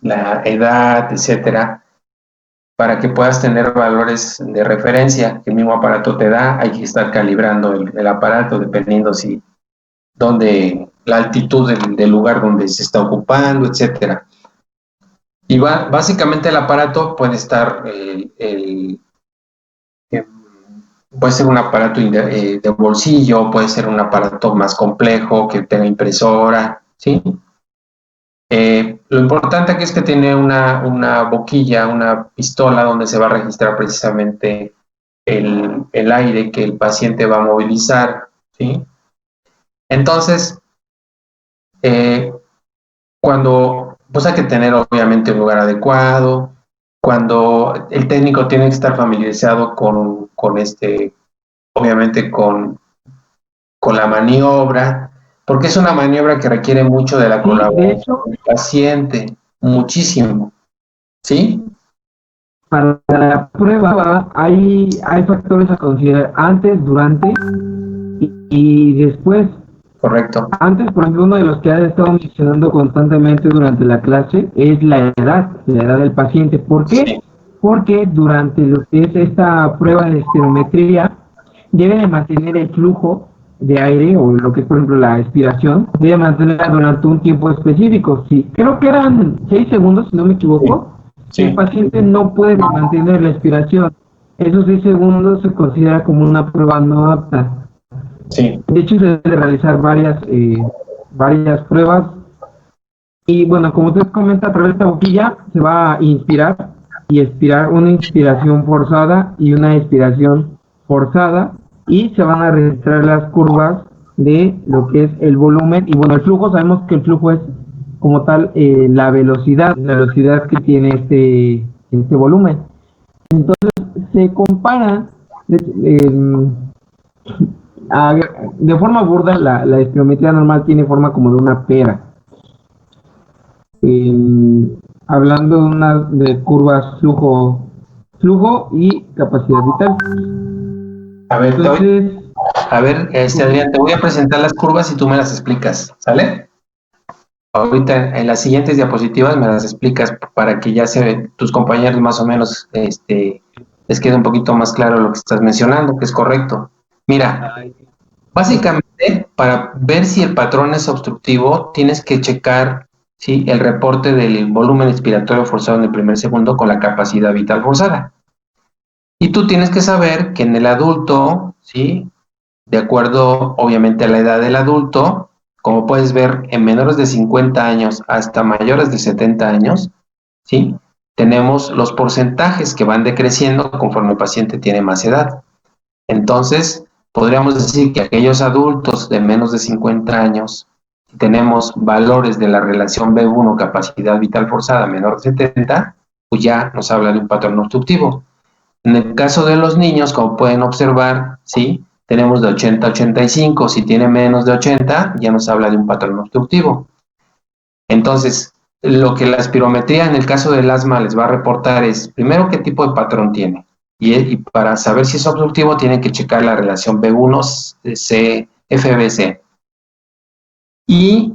La edad, etcétera, para que puedas tener valores de referencia que el mismo aparato te da. Hay que estar calibrando el aparato dependiendo la altitud del lugar donde se está ocupando, etcétera. Y básicamente el aparato puede estar, puede ser un aparato de bolsillo, puede ser un aparato más complejo que tenga impresora, ¿sí? Lo importante aquí es que tiene una boquilla, una pistola donde se va a registrar precisamente el aire que el paciente va a movilizar, ¿sí? Entonces, pues hay que tener obviamente un lugar adecuado, cuando el técnico tiene que estar familiarizado obviamente con la maniobra, porque es una maniobra que requiere mucho de la colaboración del paciente, muchísimo, ¿sí? Para la prueba hay factores a considerar antes, durante y después. Correcto. Antes, por ejemplo, uno de los que has estado mencionando constantemente durante la clase es la edad del paciente. ¿Por qué? Sí. Porque durante lo que es esta prueba de espirometría debe de mantener el flujo de aire, o lo que es, por ejemplo, la expiración, debe mantenerla durante un tiempo específico. Sí, creo que eran 6 segundos, si no me equivoco. Sí. El paciente no puede mantener la expiración. Esos 6 segundos se considera como una prueba no apta. Sí. De hecho, se debe realizar varias pruebas. Y bueno, como usted comenta, a través de esta boquilla se va a inspirar y expirar, una inspiración forzada y una expiración forzada, y se van a registrar las curvas de lo que es el volumen. Y bueno, el flujo, sabemos que el flujo es como tal la velocidad que tiene este volumen. Entonces se compara de forma burda. La espirometría normal tiene forma como de una pera, hablando de curvas flujo y capacidad vital. A ver, Adrián, te voy a presentar las curvas y tú me las explicas, ¿sale? Ahorita en las siguientes diapositivas me las explicas para que ya tus compañeros más o menos les quede un poquito más claro lo que estás mencionando, que es correcto. Mira, básicamente para ver si el patrón es obstructivo tienes que checar, ¿sí?, el reporte del volumen expiratorio forzado en el primer segundo con la capacidad vital forzada. Y tú tienes que saber que en el adulto, ¿sí?, de acuerdo obviamente a la edad del adulto, como puedes ver, en menores de 50 años hasta mayores de 70 años, ¿sí?, tenemos los porcentajes que van decreciendo conforme el paciente tiene más edad. Entonces, podríamos decir que aquellos adultos de menos de 50 años, tenemos valores de la relación B1, capacidad vital forzada, menor de 70, pues ya nos habla de un patrón obstructivo. En el caso de los niños, como pueden observar, ¿sí?, tenemos de 80 a 85, si tiene menos de 80, ya nos habla de un patrón obstructivo. Entonces, lo que la espirometría en el caso del asma les va a reportar es, primero, qué tipo de patrón tiene. Y para saber si es obstructivo, tienen que checar la relación B1-FBC. Y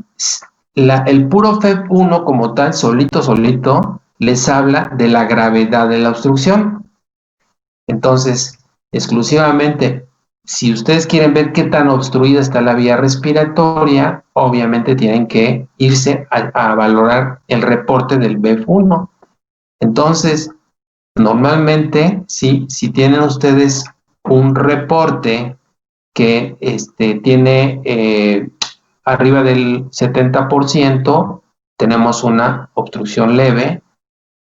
el puro FEB1 como tal, solito, les habla de la gravedad de la obstrucción. Entonces, exclusivamente, si ustedes quieren ver qué tan obstruida está la vía respiratoria, obviamente tienen que irse a valorar el reporte del BF1. Entonces, normalmente, si tienen ustedes un reporte que tiene arriba del 70%, tenemos una obstrucción leve.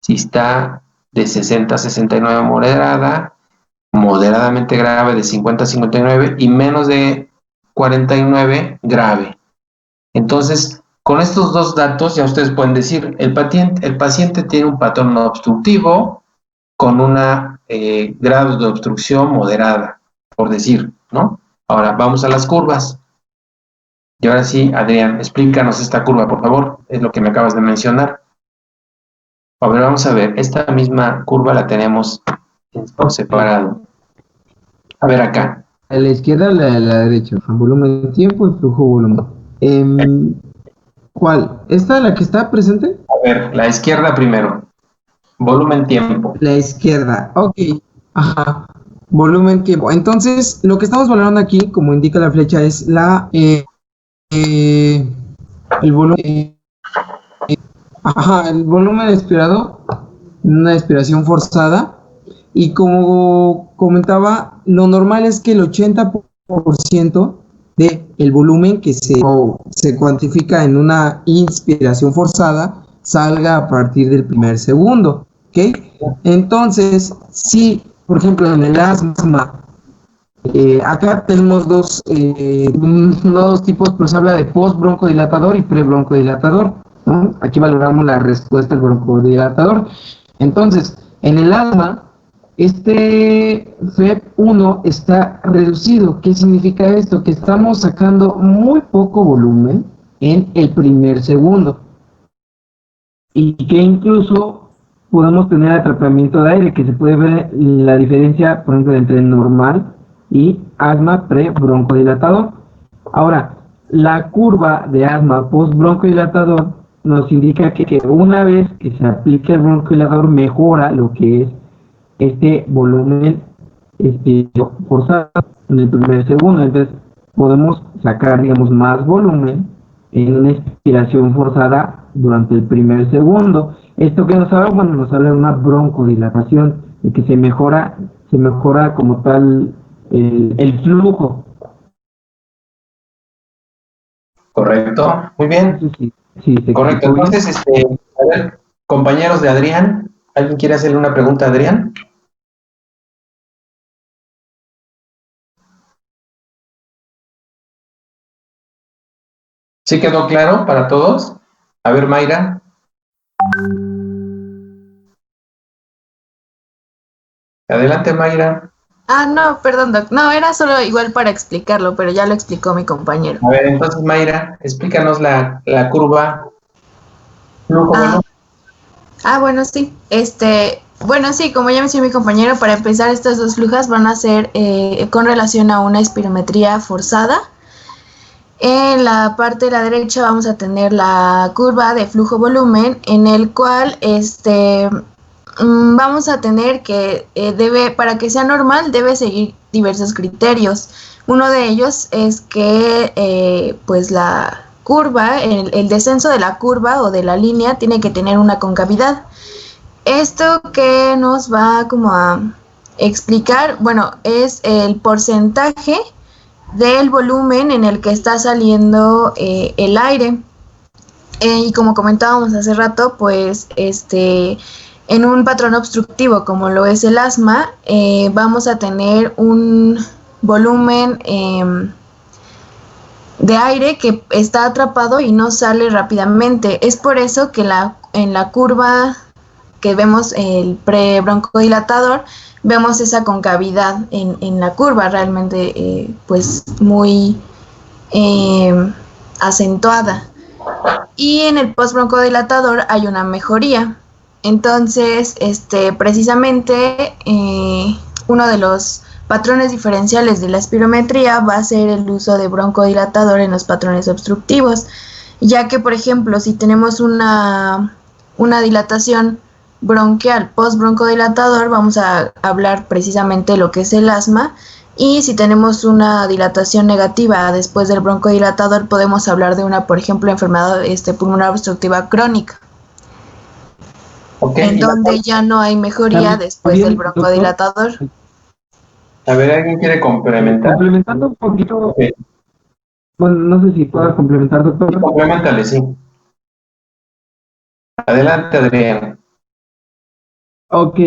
Si está de 60 a 69, moderadamente grave de 50 a 59 y menos de 49, grave. Entonces, Con estos dos datos ya ustedes pueden decir, el paciente tiene un patrón obstructivo con una grado de obstrucción moderada, por decir, ¿no? Ahora, vamos a las curvas. Y ahora sí, Adrián, explícanos esta curva, por favor. Es lo que me acabas de mencionar. A ver, vamos a ver. Esta misma curva la tenemos por separado. A ver acá. A la izquierda, a la derecha. Volumen, tiempo y flujo, volumen. ¿Cuál? ¿Esta es la que está presente? A ver, la izquierda primero. Volumen, tiempo. La izquierda, ok. Ajá. Volumen, tiempo. Entonces, lo que estamos valorando aquí, como indica la flecha, es el volumen. El volumen expirado, una expiración forzada. Y como comentaba, lo normal es que el 80% del volumen que se cuantifica en una inspiración forzada salga a partir del primer segundo, ¿ok? Entonces, si, por ejemplo, en el asma, acá tenemos dos tipos, pero se habla de post-broncodilatador y pre-broncodilatador, ¿no? Aquí valoramos la respuesta del broncodilatador. Entonces, en el asma, este FEP1 está reducido. ¿Qué significa esto? Que estamos sacando muy poco volumen en el primer segundo. Y que incluso podemos tener atrapamiento de aire, que se puede ver la diferencia, por ejemplo, entre normal y asma pre-broncodilatador. Ahora, la curva de asma post-broncodilatador nos indica que una vez que se aplica el broncodilatador mejora lo que es este volumen forzado en el primer segundo. Entonces podemos sacar, digamos, más volumen en una expiración forzada durante el primer segundo. Esto que nos habla, bueno, nos habla de una broncodilatación, de que se mejora como tal el flujo. Correcto, muy bien. Sí, correcto. Entonces, a ver, compañeros de Adrián, ¿alguien quiere hacerle una pregunta a Adrián? ¿Sí quedó claro para todos? A ver, Mayra. Adelante, Mayra. No, perdón, Doc. No, era solo igual para explicarlo, pero ya lo explicó mi compañero. A ver, entonces, Mayra, explícanos la curva flujo-volumen. Bueno, sí. Bueno, sí, como ya mencionó mi compañero, para empezar, estas dos flujas van a ser con relación a una espirometría forzada. En la parte de la derecha vamos a tener la curva de flujo-volumen, en el cual vamos a tener que para que sea normal, debe seguir diversos criterios. Uno de ellos es que pues la curva, el descenso de la curva o de la línea tiene que tener una concavidad. Esto que nos va como a explicar, bueno, es el porcentaje del volumen en el que está saliendo el aire. Y como comentábamos hace rato, pues en un patrón obstructivo como lo es el asma, vamos a tener un volumen de aire que está atrapado y no sale rápidamente. Es por eso que en la curva que vemos el pre-broncodilatador, vemos esa concavidad en la curva, realmente pues muy acentuada. Y en el post-broncodilatador hay una mejoría. Entonces, precisamente uno de los patrones diferenciales de la espirometría va a ser el uso de broncodilatador en los patrones obstructivos, ya que, por ejemplo, si tenemos una dilatación bronquial post-broncodilatador, vamos a hablar precisamente de lo que es el asma, y si tenemos una dilatación negativa después del broncodilatador, podemos hablar de una, por ejemplo, enfermedad pulmonar obstructiva crónica, en donde ya no hay mejoría después del broncodilatador. A ver, ¿alguien quiere complementar? Complementando un poquito, bueno, no sé si pueda complementar, doctor. Sí, complementale, sí. Adelante, Adrián. Ok,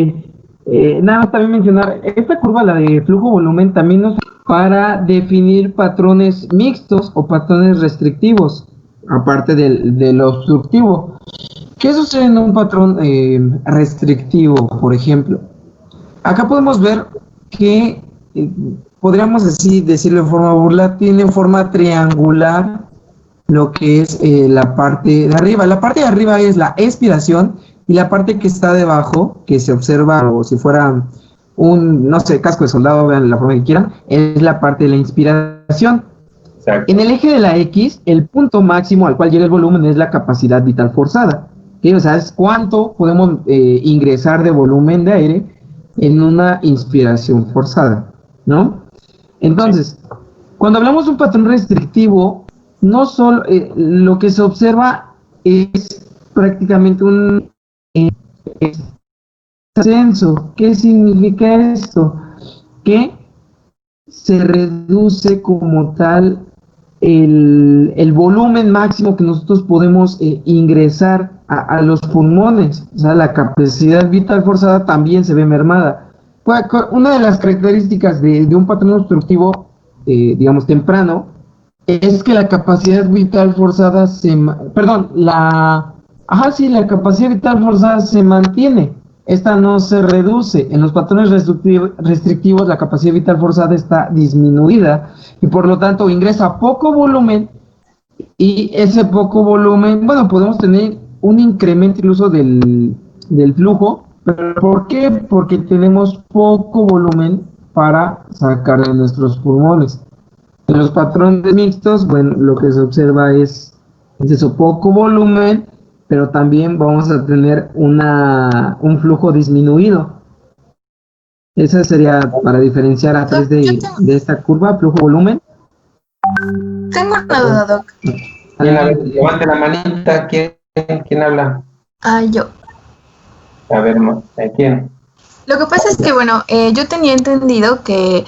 nada más también mencionar, esta curva, la de flujo-volumen, también nos para definir patrones mixtos o patrones restrictivos. aparte de lo obstructivo. ¿Qué sucede en un patrón restrictivo, por ejemplo? Acá podemos ver que podríamos decirlo de forma burla, tiene forma triangular lo que es la parte de arriba. La parte de arriba es la expiración y la parte que está debajo, que se observa o si fuera un, no sé, casco de soldado, vean la forma que quieran, es la parte de la inspiración. Exacto. En el eje de la X, el punto máximo al cual llega el volumen es la capacidad vital forzada. ¿Sí? O sea, es cuánto podemos ingresar de volumen de aire en una inspiración forzada, ¿no? Entonces, cuando hablamos de un patrón restrictivo, no solo lo que se observa es prácticamente un ascenso. ¿Qué significa esto? Que se reduce como tal el volumen máximo que nosotros podemos ingresar a los pulmones. O sea, la capacidad vital forzada también se ve mermada. Una de las características de un patrón obstructivo, digamos, temprano, es que la capacidad vital forzada la capacidad vital forzada se mantiene. Esta no se reduce. En los patrones restrictivos la capacidad vital forzada está disminuida y por lo tanto ingresa poco volumen y ese poco volumen, bueno, podemos tener un incremento incluso del flujo, pero ¿por qué? Porque tenemos poco volumen para sacar de nuestros pulmones. En los patrones mixtos, bueno, lo que se observa es eso, poco volumen, pero también vamos a tener un flujo disminuido. Esa sería para diferenciar a tres de esta curva, flujo-volumen. Tengo una duda, Doc. Levante la manita, ¿quién habla? Yo. A ver, ¿quién? Lo que pasa es que, bueno, yo tenía entendido que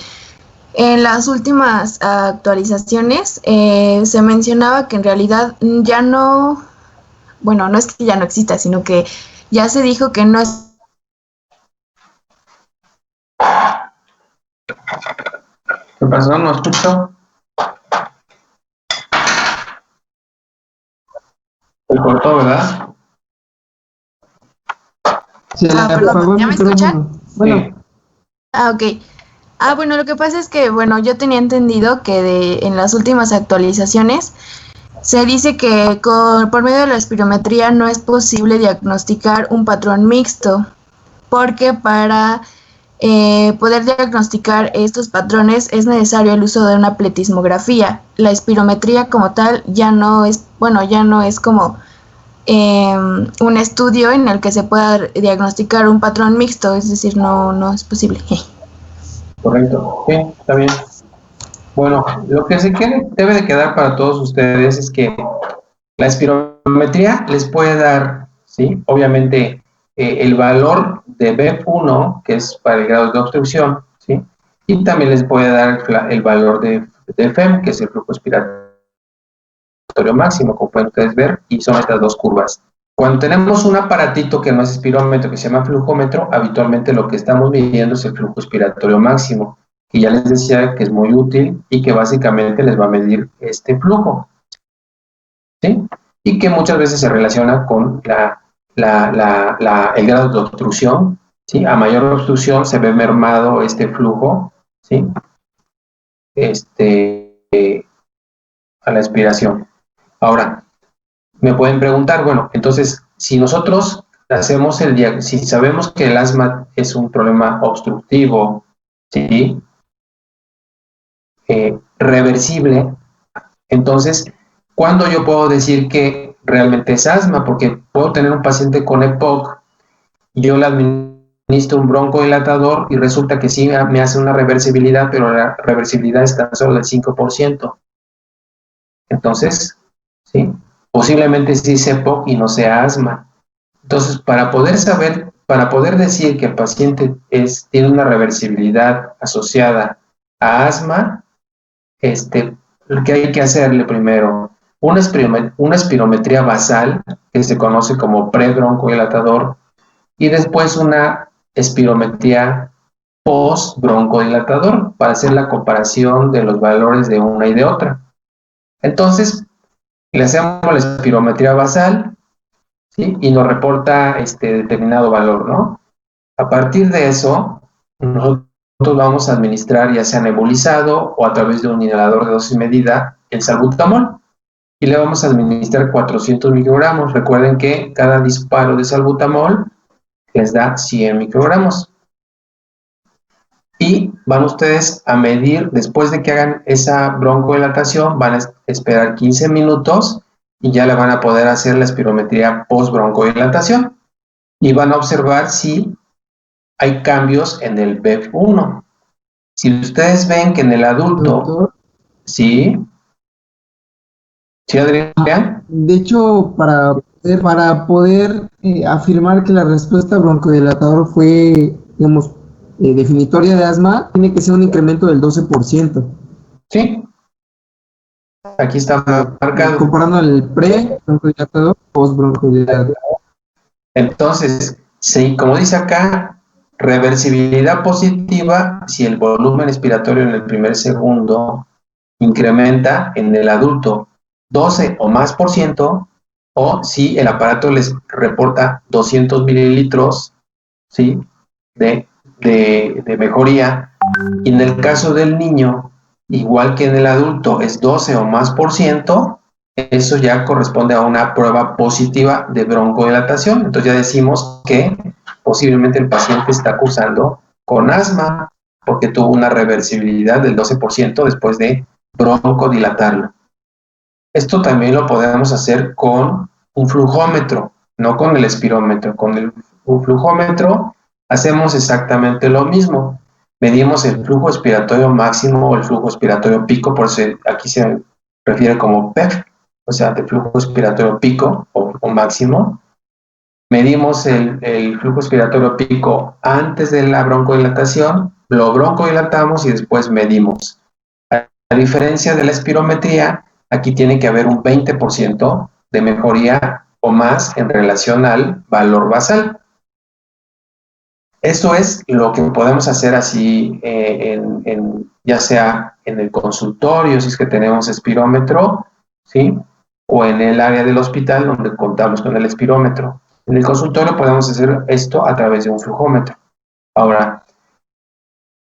en las últimas actualizaciones se mencionaba que en realidad ya no, bueno, no es que ya no exista, sino que ya se dijo que no es... ¿Qué pasó? ¿No escucho? Se cortó, ¿verdad? Perdón, ¿ya me escuchan? Bueno. Ok. Bueno, lo que pasa es que, bueno, yo tenía entendido que en las últimas actualizaciones se dice que por medio de la espirometría no es posible diagnosticar un patrón mixto, porque para poder diagnosticar estos patrones es necesario el uso de una pletismografía. La espirometría como tal ya no es como un estudio en el que se pueda diagnosticar un patrón mixto, es decir, no es posible. Correcto, sí, está bien. Bueno, lo que debe de quedar para todos ustedes es que la espirometría les puede dar, ¿sí? Obviamente, el valor de BEP1, que es para el grado de obstrucción, ¿sí? Y también les puede dar el valor de FEM, que es el flujo expiratorio máximo, como pueden ustedes ver, y son estas dos curvas. Cuando tenemos un aparatito que no es espirómetro, que se llama flujómetro, habitualmente lo que estamos midiendo es el flujo expiratorio máximo, que ya les decía que es muy útil y que básicamente les va a medir este flujo, ¿sí? Y que muchas veces se relaciona con el grado de obstrucción, ¿sí? A mayor obstrucción se ve mermado este flujo, ¿sí? A la expiración. Ahora, me pueden preguntar, bueno, entonces, si nosotros hacemos si sabemos que el asma es un problema obstructivo, ¿sí? Reversible, entonces, ¿cuándo yo puedo decir que realmente es asma? Porque puedo tener un paciente con EPOC, yo le administro un broncodilatador y resulta que sí me hace una reversibilidad, pero la reversibilidad está solo del 5%. Entonces, ¿sí? Posiblemente sí sea EPOC y no sea asma. Entonces, para poder decir que el paciente tiene una reversibilidad asociada a asma, ¿qué hay que hacerle primero? Una espirometría basal, que se conoce como pre-broncodilatador, y después una espirometría post-broncodilatador, para hacer la comparación de los valores de una y de otra. Entonces, Le hacemos la espirometría basal, ¿sí? Y nos reporta determinado valor, ¿no? A partir de eso, nosotros vamos a administrar ya sea nebulizado o a través de un inhalador de dosis medida el salbutamol y le vamos a administrar 400 microgramos. Recuerden que cada disparo de salbutamol les da 100 microgramos. Y van ustedes a medir, después de que hagan esa broncodilatación, van a esperar 15 minutos y ya le van a poder hacer la espirometría post-broncodilatación. Y van a observar si hay cambios en el BEF1. Si ustedes ven que en el adulto, ¿sí? ¿Sí, Adrián? De hecho, para poder afirmar que la respuesta broncodilatador fue, digamos, definitoria de asma, tiene que ser un incremento del 12%. Sí. Aquí está marcado. Comparando el pre-broncodilatador, post-broncodilatador. Entonces, sí, como dice acá, reversibilidad positiva si el volumen expiratorio en el primer segundo incrementa en el adulto 12 o más por ciento, o si el aparato les reporta 200 mililitros, ¿sí? de mejoría. Y en el caso del niño, igual que en el adulto, es 12 o más por ciento, eso ya corresponde a una prueba positiva de broncodilatación. Entonces ya decimos que posiblemente el paciente está cursando con asma porque tuvo una reversibilidad del 12% después de broncodilatarlo. Esto también lo podemos hacer con un flujómetro, no con el espirómetro. Con el flujómetro hacemos exactamente lo mismo. Medimos el flujo expiratorio máximo o el flujo expiratorio pico, por eso aquí se refiere como PEF, o sea, de flujo expiratorio pico o máximo. Medimos el flujo expiratorio pico antes de la broncodilatación, lo broncodilatamos y después medimos. A diferencia de la espirometría, aquí tiene que haber un 20% de mejoría o más en relación al valor basal. Eso es lo que podemos hacer así, ya sea en el consultorio, si es que tenemos espirómetro, ¿sí? O en el área del hospital donde contamos con el espirómetro. En el consultorio podemos hacer esto a través de un flujómetro. Ahora,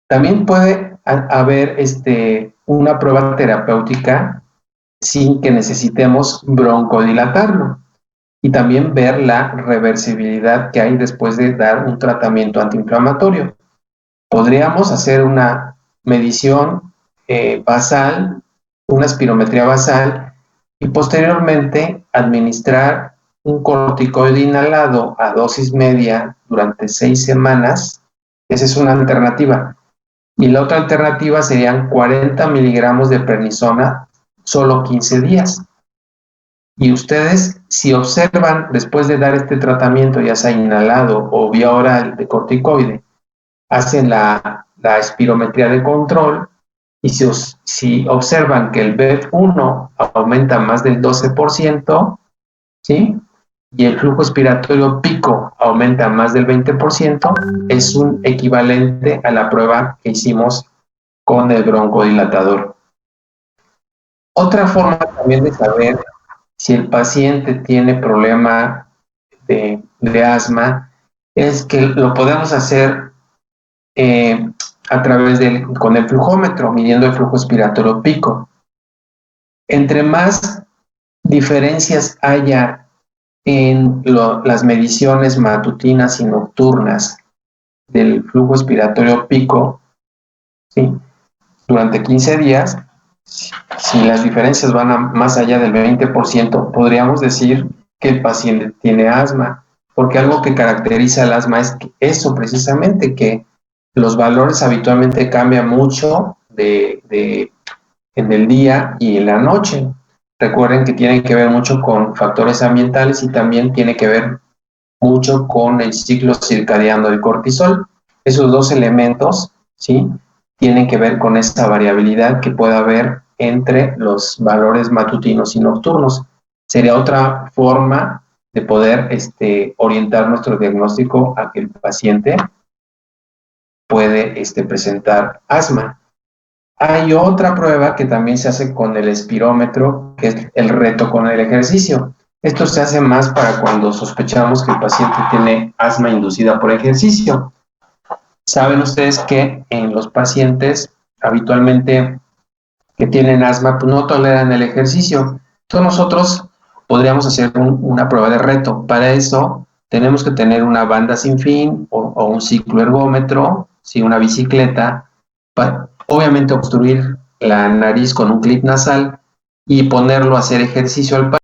también puede haber una prueba terapéutica sin que necesitemos broncodilatarlo y también ver la reversibilidad que hay después de dar un tratamiento antiinflamatorio. Podríamos hacer una medición basal, una espirometría basal y posteriormente administrar un corticoide inhalado a dosis media durante 6 semanas. Esa es una alternativa. Y la otra alternativa serían 40 miligramos de prednisona solo 15 días. Y ustedes, si observan después de dar este tratamiento, ya sea inhalado o vía oral de corticoide, hacen la espirometría de control y si observan que el BEF1 aumenta más del 12%, ¿sí? Y el flujo expiratorio pico aumenta más del 20%, es un equivalente a la prueba que hicimos con el broncodilatador. Otra forma también de saber si el paciente tiene problema de asma es que lo podemos hacer a través con el flujómetro, midiendo el flujo expiratorio pico. Entre más diferencias haya en las mediciones matutinas y nocturnas del flujo expiratorio pico, ¿sí? Durante 15 días, si las diferencias van más allá del 20%, podríamos decir que el paciente tiene asma, porque algo que caracteriza el asma es eso precisamente, que los valores habitualmente cambian mucho en el día y en la noche. Recuerden que tienen que ver mucho con factores ambientales y también tiene que ver mucho con el ciclo circadiano del cortisol. Esos dos elementos, ¿sí?, tienen que ver con esa variabilidad que puede haber entre los valores matutinos y nocturnos. Sería otra forma de poder orientar nuestro diagnóstico a que el paciente puede presentar asma. Hay otra prueba que también se hace con el espirómetro, que es el reto con el ejercicio. Esto se hace más para cuando sospechamos que el paciente tiene asma inducida por ejercicio. Saben ustedes que en los pacientes habitualmente que tienen asma pues no toleran el ejercicio. Entonces nosotros podríamos hacer una prueba de reto. Para eso tenemos que tener una banda sin fin o un cicloergómetro, ¿sí? Una bicicleta, para obviamente obstruir la nariz con un clip nasal y ponerlo a hacer ejercicio al paciente.